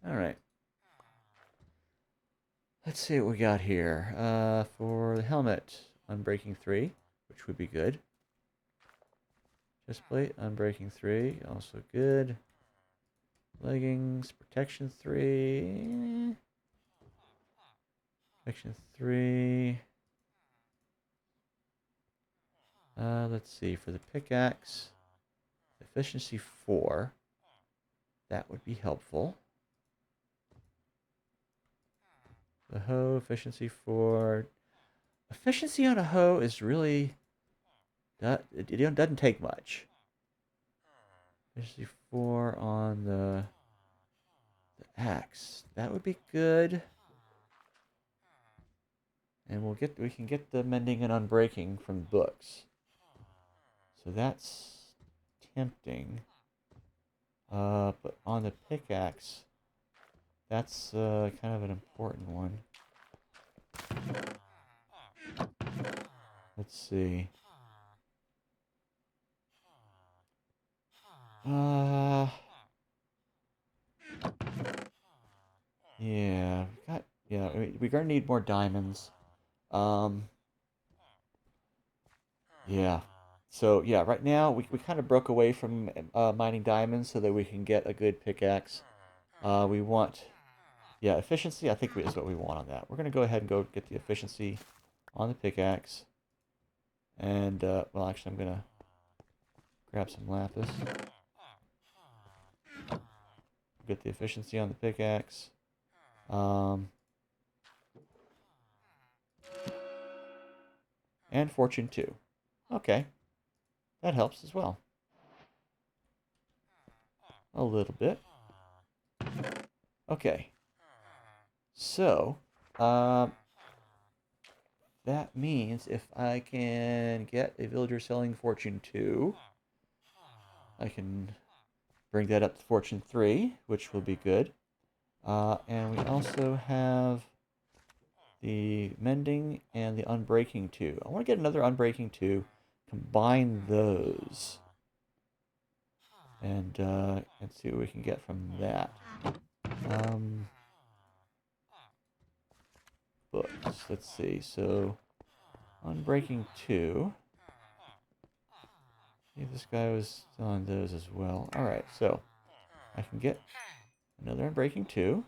Alright. Let's see what we got here. For the helmet, unbreaking 3, which would be good. Chest plate, unbreaking 3, also good. Leggings, protection 3. Protection 3. Let's see, for the pickaxe, efficiency 4. That would be helpful. The hoe, efficiency 4. Efficiency on a hoe is really... it doesn't take much. Efficiency 4 on the axe. That would be good. And we can get the mending and unbreaking from books. So that's tempting. But on the pickaxe, that's kind of an important one. Let's see. Yeah, we're gonna need more diamonds. Yeah. So yeah, right now we kind of broke away from mining diamonds so that we can get a good pickaxe. We want, yeah, efficiency. I think is what we want on that. We're gonna go ahead and go get the efficiency on the pickaxe. And well, actually, I'm gonna grab some lapis. Get the efficiency on the pickaxe. And fortune 2. Okay. That helps as well. A little bit. Okay. So, that means if I can get a villager selling fortune 2, I can bring that up to fortune 3, which will be good. And we also have the mending and the unbreaking 2. I want to get another unbreaking 2, combine those, and see what we can get from that. Books. Let's see. So, unbreaking 2. See, this guy was on those as well. Alright, so I can get another unbreaking 2.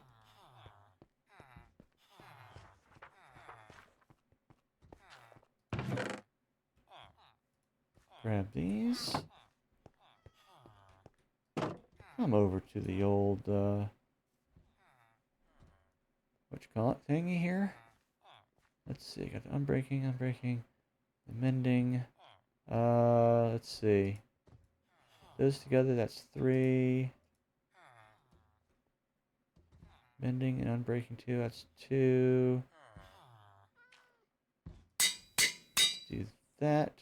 Grab these. Come over to the old, what you call it, thingy here. Let's see, got the unbreaking, the mending. Let's see. Those together, that's 3. Mending and unbreaking 2, that's 2. Let's do that.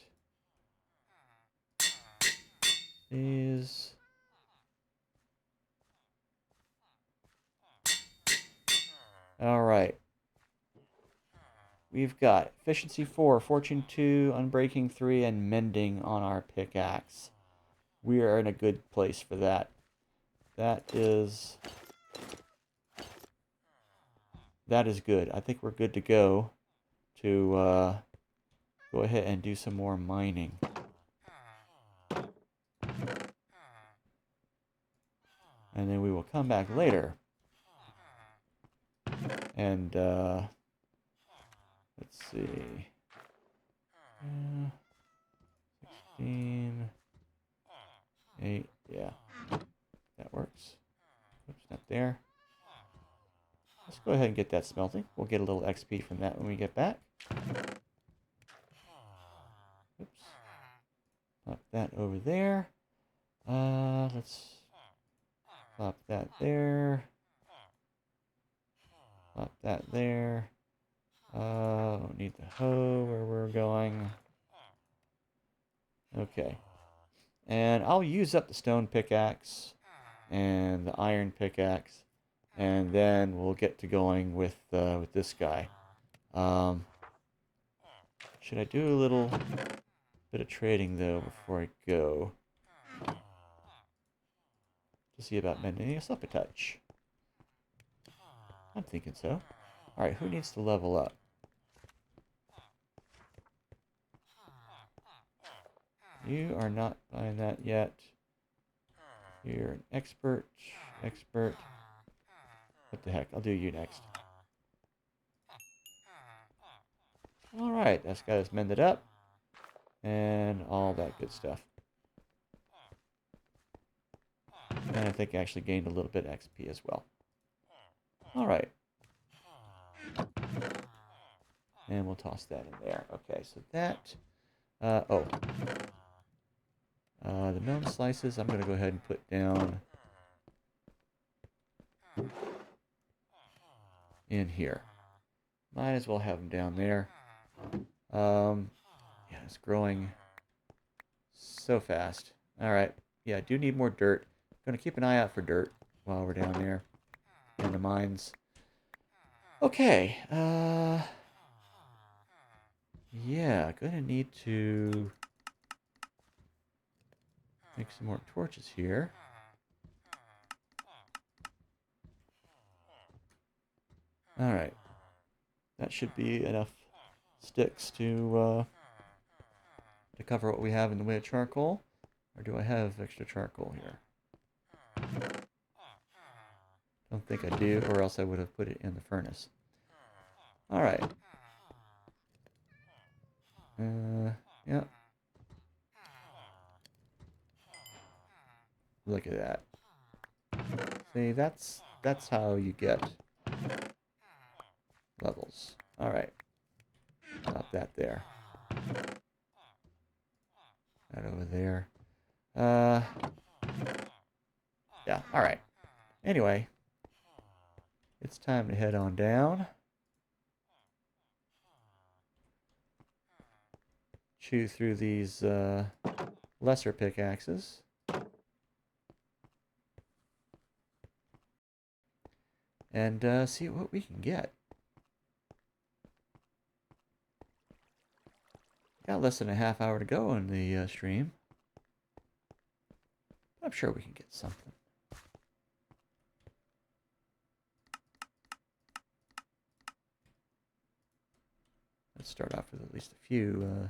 These. Alright. We've got efficiency 4, fortune 2, unbreaking 3, and mending on our pickaxe. We are in a good place for that. That is good. I think we're good to go go ahead and do some more mining. And then we will come back later. And let's see. 16, 8, yeah. That works. Oops, not there. Let's go ahead and get that smelting. We'll get a little XP from that when we get back. Oops. Pop that over there. Let's pop that there. Pop that there. Don't need the hoe where we're going. Okay. And I'll use up the stone pickaxe and the iron pickaxe, and then we'll get to going with this guy. Should I do a little bit of trading though before I go? To see about mending us up a touch. I'm thinking so. Alright, who needs to level up? You are not buying that yet. You're an expert. Expert. What the heck? I'll do you next. Alright, that's got us mended up. And all that good stuff. And I think I actually gained a little bit of XP as well. Alright. And we'll toss that in there. Okay, so that... the melon slices, I'm going to go ahead and put down in here. Might as well have them down there. Yeah, it's growing so fast. Alright, yeah, I do need more dirt. I'm going to keep an eye out for dirt while we're down there in the mines. Okay, yeah, gonna need to make some more torches here. Alright, that should be enough sticks to cover what we have in the way of charcoal. Or do I have extra charcoal here? Don't think I do, or else I would have put it in the furnace. Alright. Yeah. Look at that. See, that's how you get levels. Alright. Stop that there. That over there. Yeah, alright. Anyway, it's time to head on down. Chew through these lesser pickaxes. And see what we can get. Got less than a half hour to go on the stream. I'm sure we can get something. Let's start off with at least a few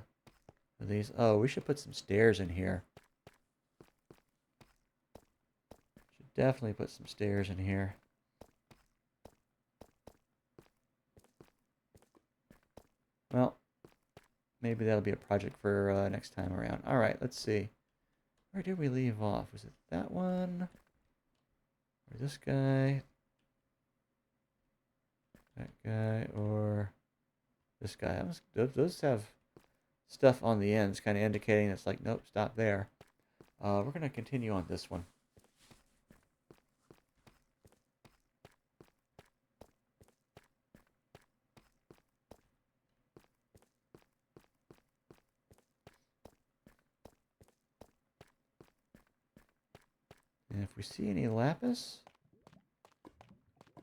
of these. Oh, we should put some stairs in here. Should definitely put some stairs in here. Well, maybe that'll be a project for next time around. Alright, let's see. Where did we leave off? Was it that one? Or this guy? That guy? Or this guy? Those have stuff on the ends, kind of indicating it's like, nope, stop there. We're going to continue on this one. And if we see any lapis,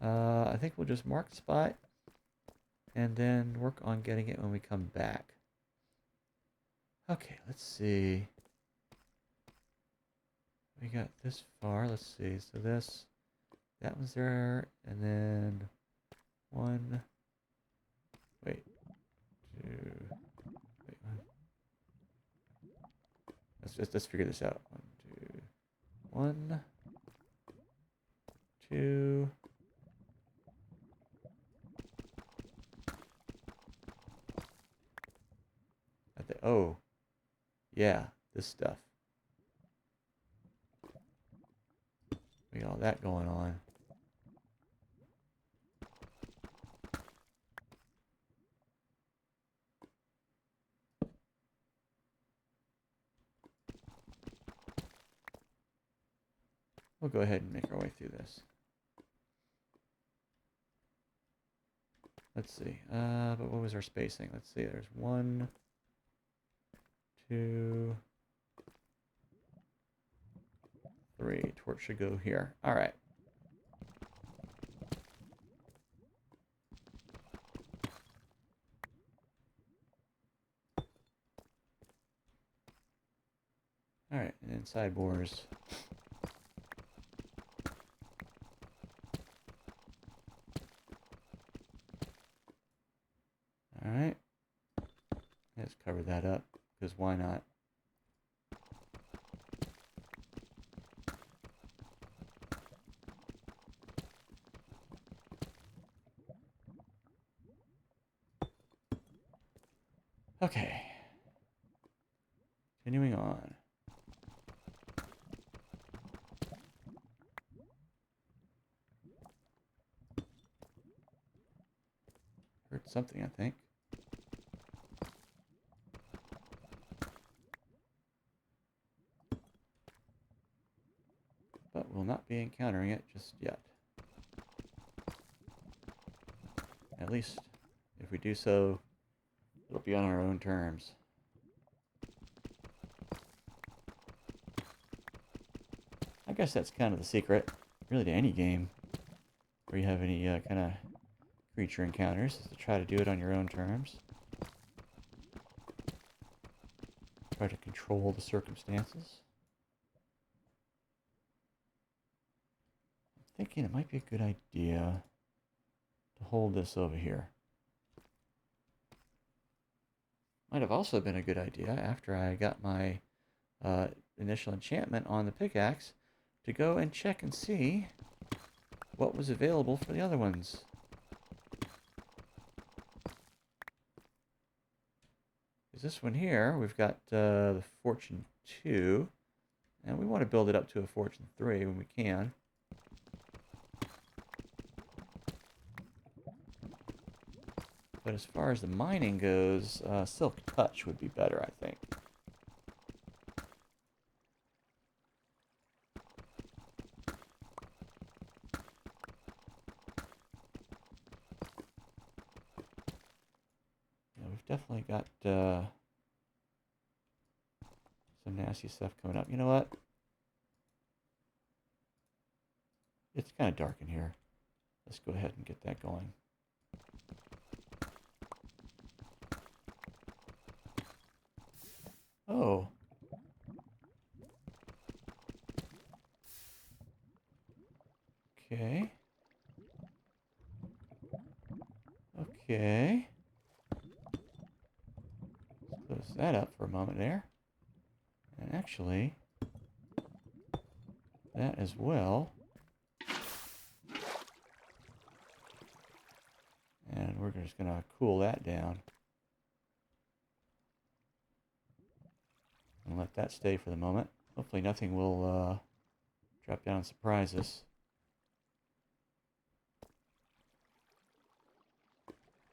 I think we'll just mark the spot and then work on getting it when we come back. Okay, let's see. We got this far. Let's see. So that one's there, and then one. Wait, two. Wait, let's figure this out. 1, 2. Oh, yeah, this stuff. We got all that going on. We'll go ahead and make our way through this. Let's see. But what was our spacing? Let's see. There's 1, 2, 3. Torch should go here. All right. All right, and then sideboards. cover that up, because why not? Okay. Continuing on. Heard something, I think. But we'll not be encountering it just yet. At least, if we do so, it'll be on our own terms. I guess that's kind of the secret, really, to any game where you have any kind of creature encounters, is to try to do it on your own terms. Try to control the circumstances. I'm thinking it might be a good idea to hold this over here. Might have also been a good idea, after I got my initial enchantment on the pickaxe, to go and check and see what was available for the other ones. Because this one here, we've got the Fortune 2, and we want to build it up to a Fortune 3 when we can. But as far as the mining goes, Silk Touch would be better, I think. Yeah, we've definitely got some nasty stuff coming up. You know what? It's kind of dark in here. Let's go ahead and get that going. Oh. Okay. Okay. Let's close that up for a moment there. And actually, that as well. And we're just going to cool that down. And let that stay for the moment. Hopefully nothing will drop down and surprise us.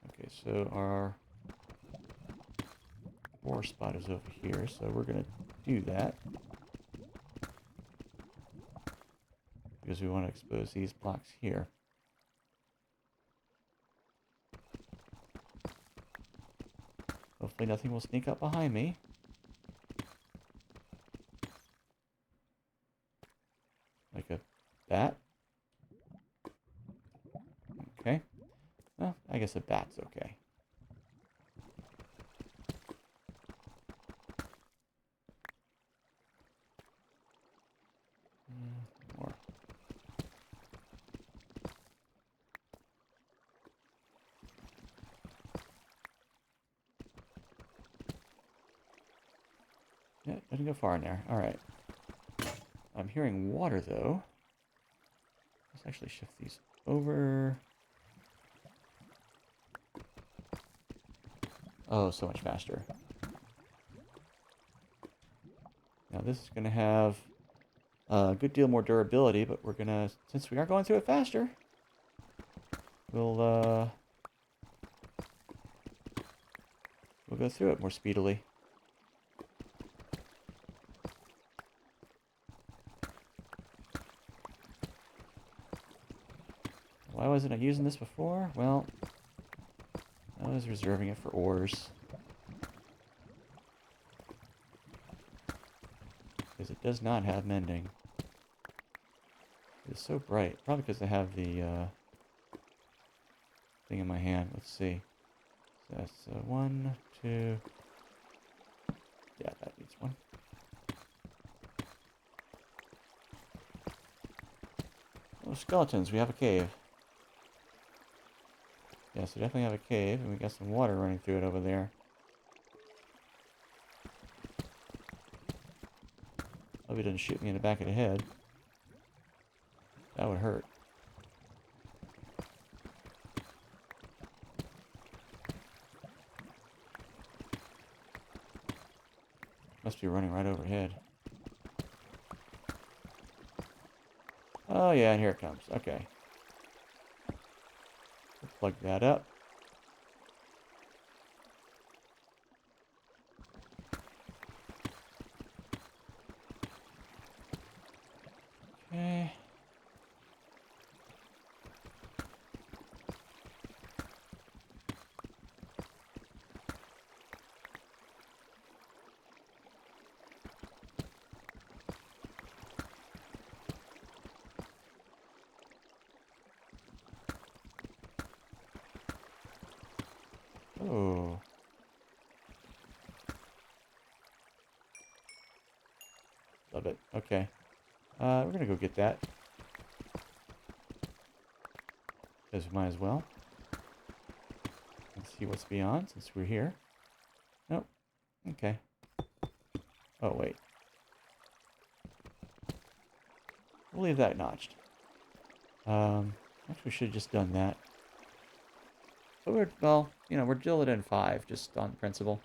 Okay, so our ore spot is over here, so we're going to do that. Because we want to expose these blocks here. Hopefully nothing will sneak up behind me. Like a bat. Okay. Well, I guess a bat's okay. More. Yeah, doesn't go far in there. Alright. I'm hearing water, though. Let's actually shift these over. Oh, so much faster. Now this is going to have a good deal more durability, but we're going to, since we are going through it faster, we'll go through it more speedily. Why wasn't I using this before? Well, I was reserving it for ores. Because it does not have mending. It's so bright. Probably because I have the thing in my hand. Let's see. So that's 1, 2. Yeah, that needs 1. Oh, skeletons. We have a cave. Yes, we definitely have a cave, and we got some water running through it over there. Hope he doesn't shoot me in the back of the head. That would hurt. Must be running right overhead. Oh yeah, and here it comes. Okay. Plug that up. Okay. Oh. Love it. Okay. We're gonna go get that. Because we might as well. Let's see what's beyond since we're here. Nope. Okay. Oh, wait. We'll leave that notched. Actually, we should have just done that. But we're, well, you know, we're still at N5, just on principle.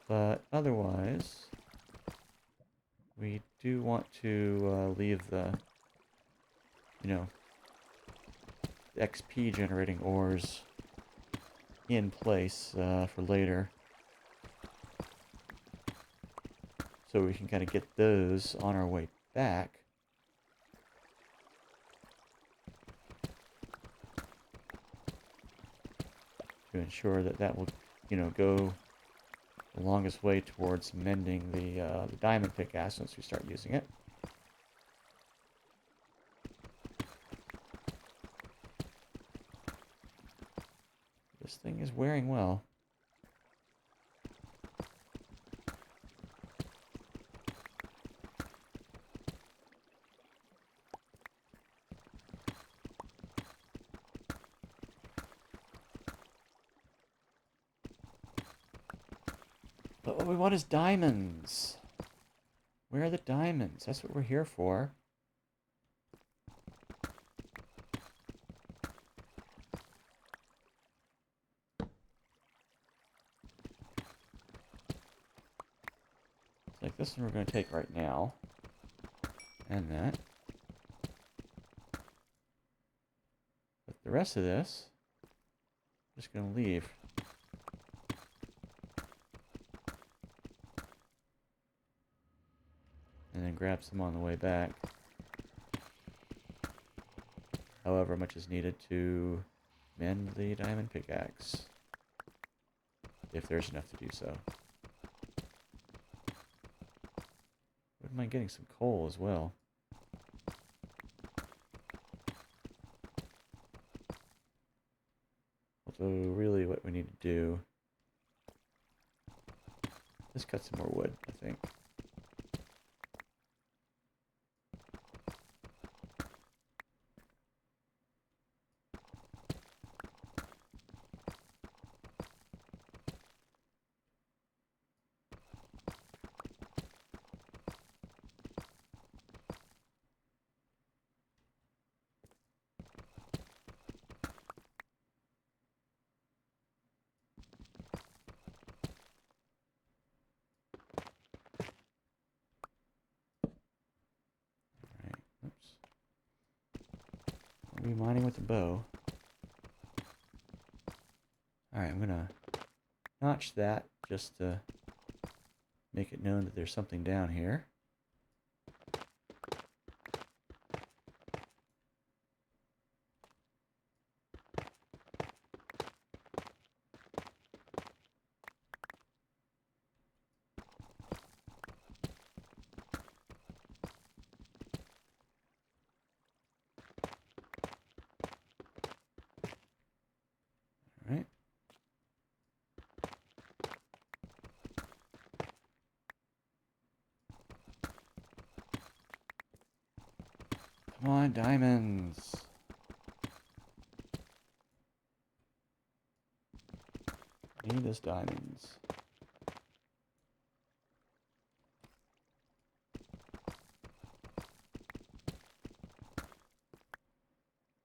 But otherwise, we do want to leave the, you know, XP generating ores in place for later. So we can kind of get those on our way back. To ensure that that will, you know, go the longest way towards mending the diamond pickaxe once we start using it. This thing is wearing well. But what we want is diamonds. Where are the diamonds? That's what we're here for. Like this one we're going to take right now. And that. But the rest of this, I'm just going to leave. And then grab some on the way back. However much is needed to mend the diamond pickaxe. If there's enough to do so. Wouldn't mind getting some coal as well. Although really what we need to do is cut some more wood, I think. Oops. I'll be mining with the bow. Alright, I'm gonna notch that just to make it known that there's something down here. Alright. Come on, diamonds. Need is diamonds.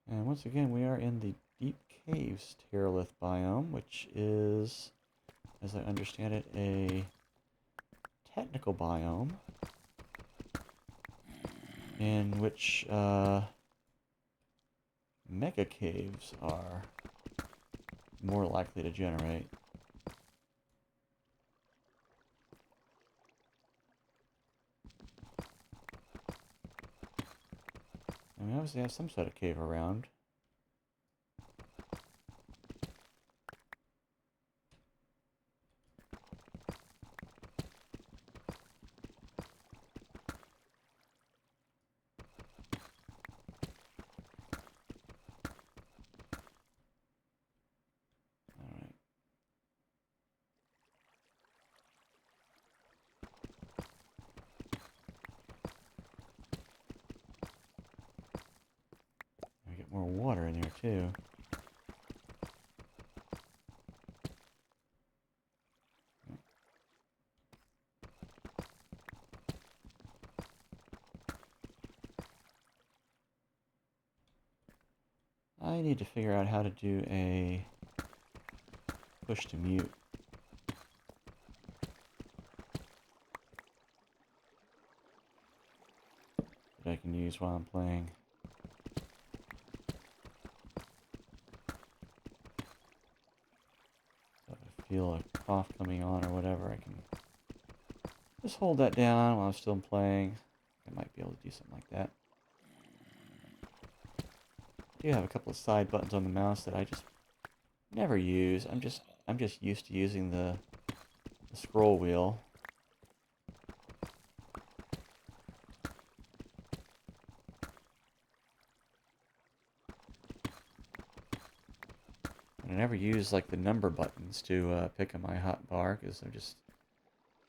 And once again, we are in the Deep Caves Terralith biome, which is, as I understand it, a technical biome in which mega caves are more likely to generate. And we obviously have some sort of cave around. Alright. We get more water in there too. I need to figure out how to do a push to mute. That I can use while I'm playing. So if I feel a cough coming on or whatever, I can just hold that down while I'm still playing. I might be able to do something like that. I do have a couple of side buttons on the mouse that I just never use. I'm just used to using the scroll wheel. And I never use like the number buttons to pick on my hotbar because I'm just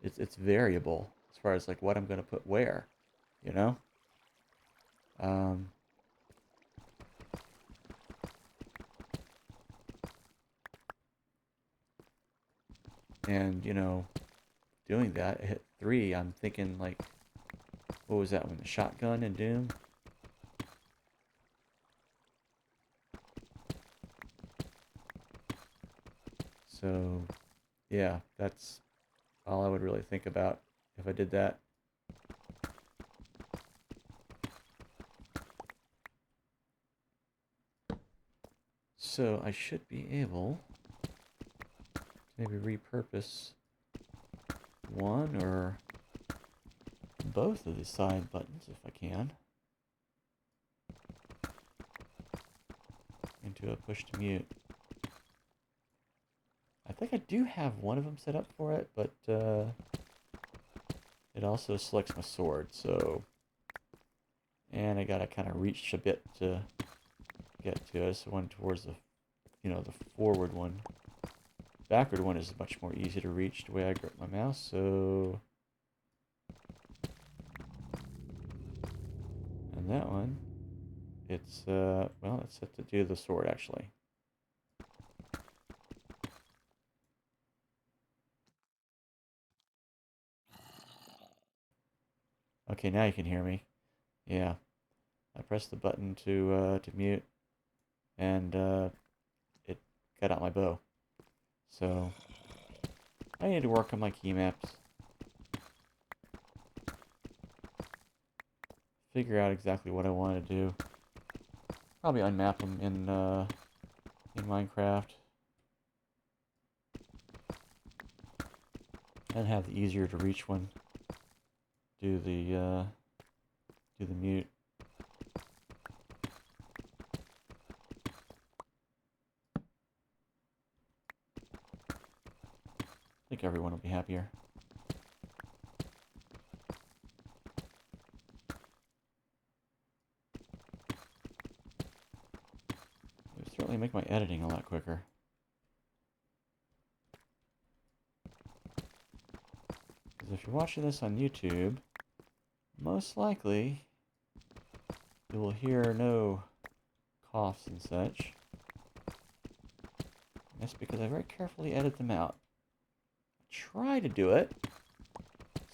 it's variable as far as like what I'm gonna put where, you know. And you know, doing that, I hit 3. I'm thinking like, what was that one? The shotgun in Doom. So, yeah, that's all I would really think about if I did that. So I should be able to maybe repurpose one or both of the side buttons if I can into a push to mute. I think I do have one of them set up for it, but it also selects my sword, so... And I gotta kind of reach a bit to get to it. So one towards the, you know, the forward one. Backward one is much more easy to reach the way I grip my mouse, so... And that one, it's, well, it's set to do the sword, actually. Okay, now you can hear me. Yeah. I pressed the button to mute, and it got out my bow. So, I need to work on my key maps. Figure out exactly what I want to do. Probably unmap them in Minecraft. And have the easier to reach one. Do the mute. I think everyone will be happier. It would certainly make my editing a lot quicker. Because if you're watching this on YouTube, most likely you will hear no coughs and such. That's because I very carefully edited them out. Try to do it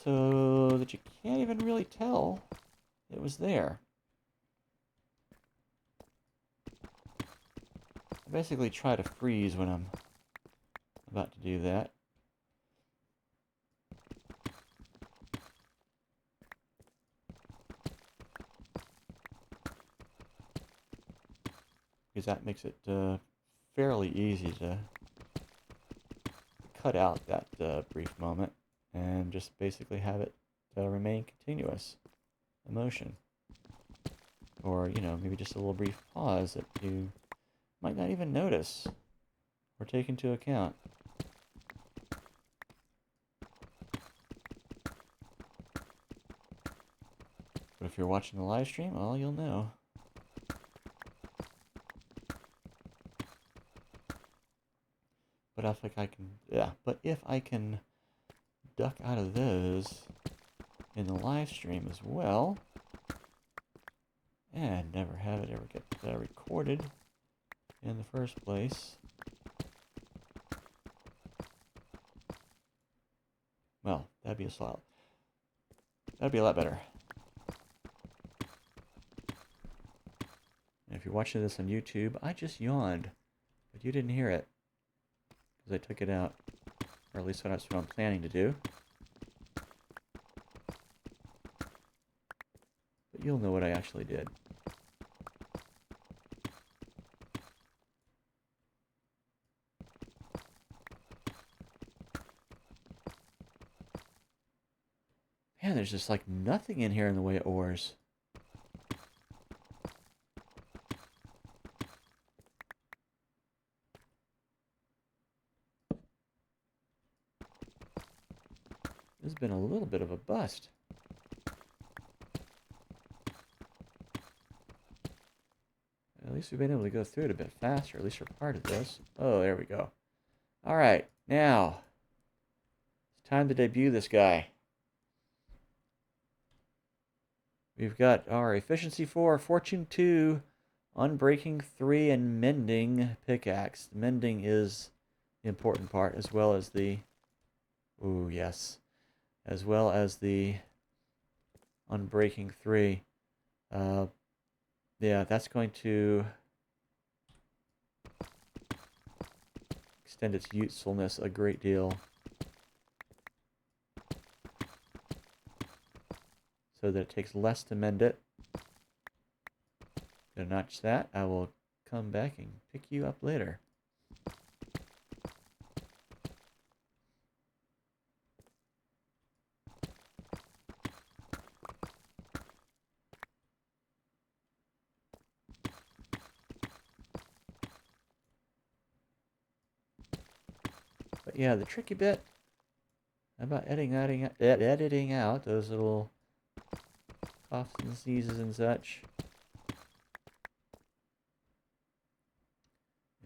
so that you can't even really tell it was there. I basically try to freeze when I'm about to do that. Because that makes it fairly easy to cut out that brief moment and just basically have it remain continuous emotion. Or, you know, maybe just a little brief pause that you might not even notice or take into account. But if you're watching the live stream, well, you'll know. But if I can duck out of those in the live stream as well, and never have it ever get recorded in the first place, well, that'd be a lot better. And if you're watching this on YouTube, I just yawned, but you didn't hear it because I took it out, or at least that's what I'm planning to do. But you'll know what I actually did. Man, there's just like nothing in here in the way of ores. This has been a little bit of a bust. At least we've been able to go through it a bit faster, at least for part of this. Oh, there we go. Alright, now, it's time to debut this guy. We've got our Efficiency 4, Fortune 2, Unbreaking 3, and Mending pickaxe. Mending is the important part, as well as the... Ooh, yes. As well as the Unbreaking 3. Yeah, that's going to extend its usefulness a great deal. So that it takes less to mend it. Gonna notch that. I will come back and pick you up later. But yeah, the tricky bit about editing out those little coughs and sneezes and such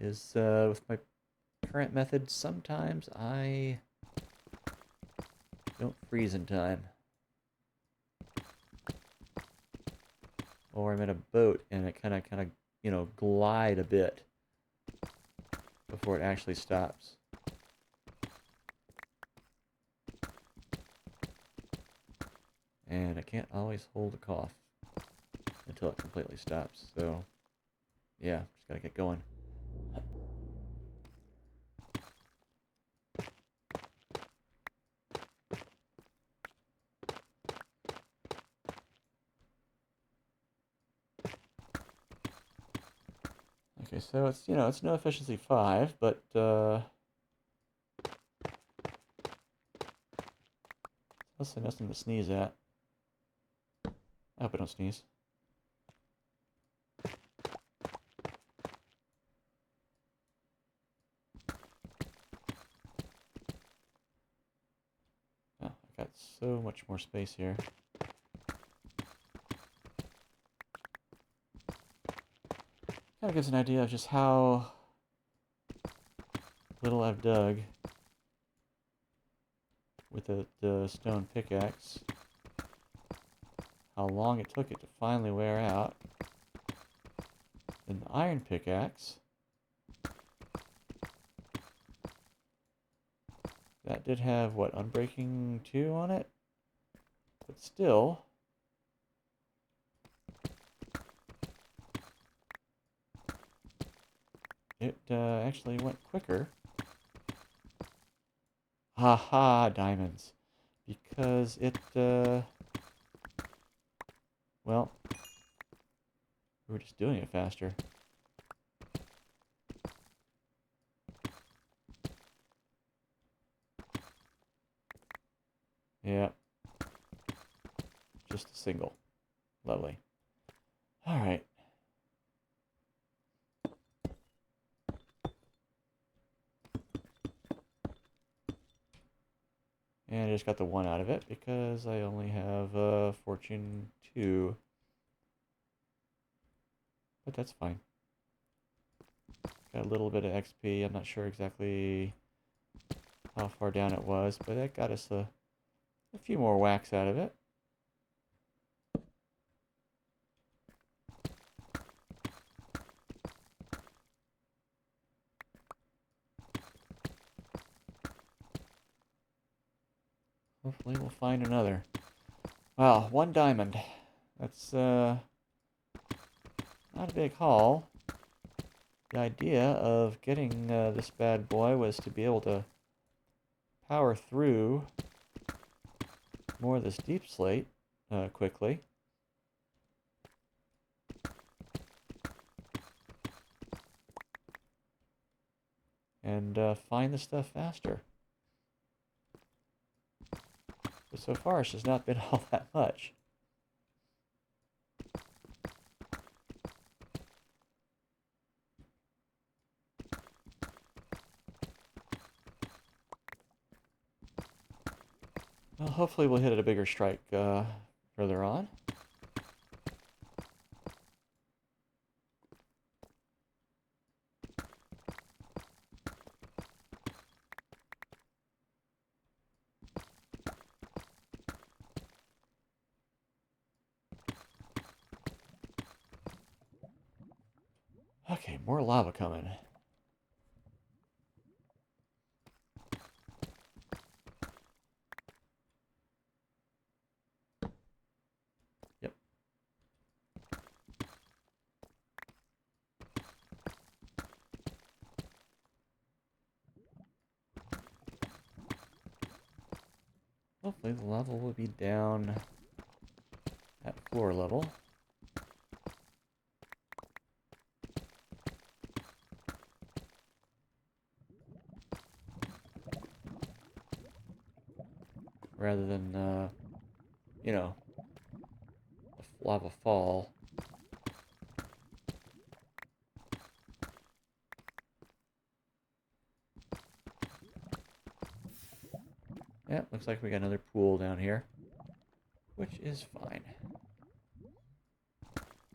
is with my current method, sometimes I don't freeze in time. Or I'm in a boat and it kind of, you know, glide a bit before it actually stops. And I can't always hold a cough until it completely stops. So, yeah, just gotta get going. Okay, so it's, you know, it's no efficiency 5, but also nothing to sneeze at. I hope I don't sneeze. Oh, I've got so much more space here. Kind of gives an idea of just how little I've dug with the stone pickaxe. How long it took it to finally wear out. Then the iron pickaxe. That did have, what, Unbreaking 2 on it? But still, it actually went quicker. Haha, diamonds. Because it, well, we were just doing it faster. Yeah. Just a single. Lovely. All right. And I just got the 1 out of it because I only have Fortune 2. But that's fine. Got a little bit of XP. I'm not sure exactly how far down it was, but that got us a few more whacks out of it. Hopefully we'll find another. Wow, 1 diamond. That's not a big haul. The idea of getting this bad boy was to be able to power through more of this deep slate quickly. And find the stuff faster. But so far it's just not been all that much. Well, hopefully we'll hit a bigger strike further on. Okay, more lava coming. Yep. Hopefully the lava will be down at floor level. Rather than, you know, a lava fall. Yeah, looks like we got another pool down here, which is fine.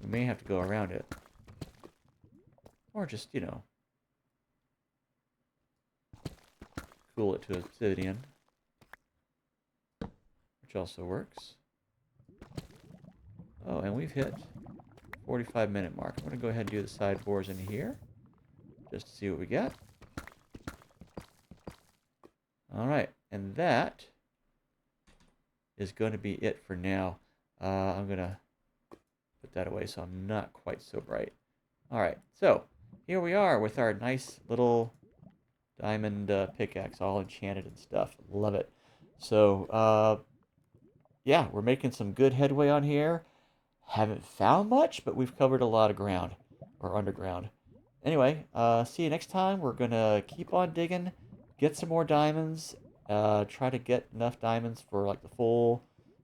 We may have to go around it. Or just, you know, cool it to obsidian, which also works. Oh, and we've hit 45-minute mark. I'm going to go ahead and do the sideboards in here, just to see what we get. All right, and that is going to be it for now. I'm going to put that away so I'm not quite so bright. All right, so here we are with our nice little diamond pickaxe, all enchanted and stuff. Love it. So, yeah, we're making some good headway on here. Haven't found much, but we've covered a lot of ground, or underground. Anyway, see you next time. We're going to keep on digging, get some more diamonds, try to get enough diamonds for like the full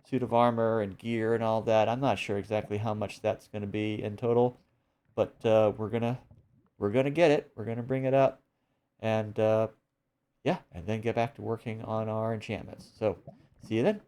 suit of armor and gear and all that. I'm not sure exactly how much that's going to be in total, but we're gonna get it. We're gonna bring it up, and yeah, and then get back to working on our enchantments. So, see you then.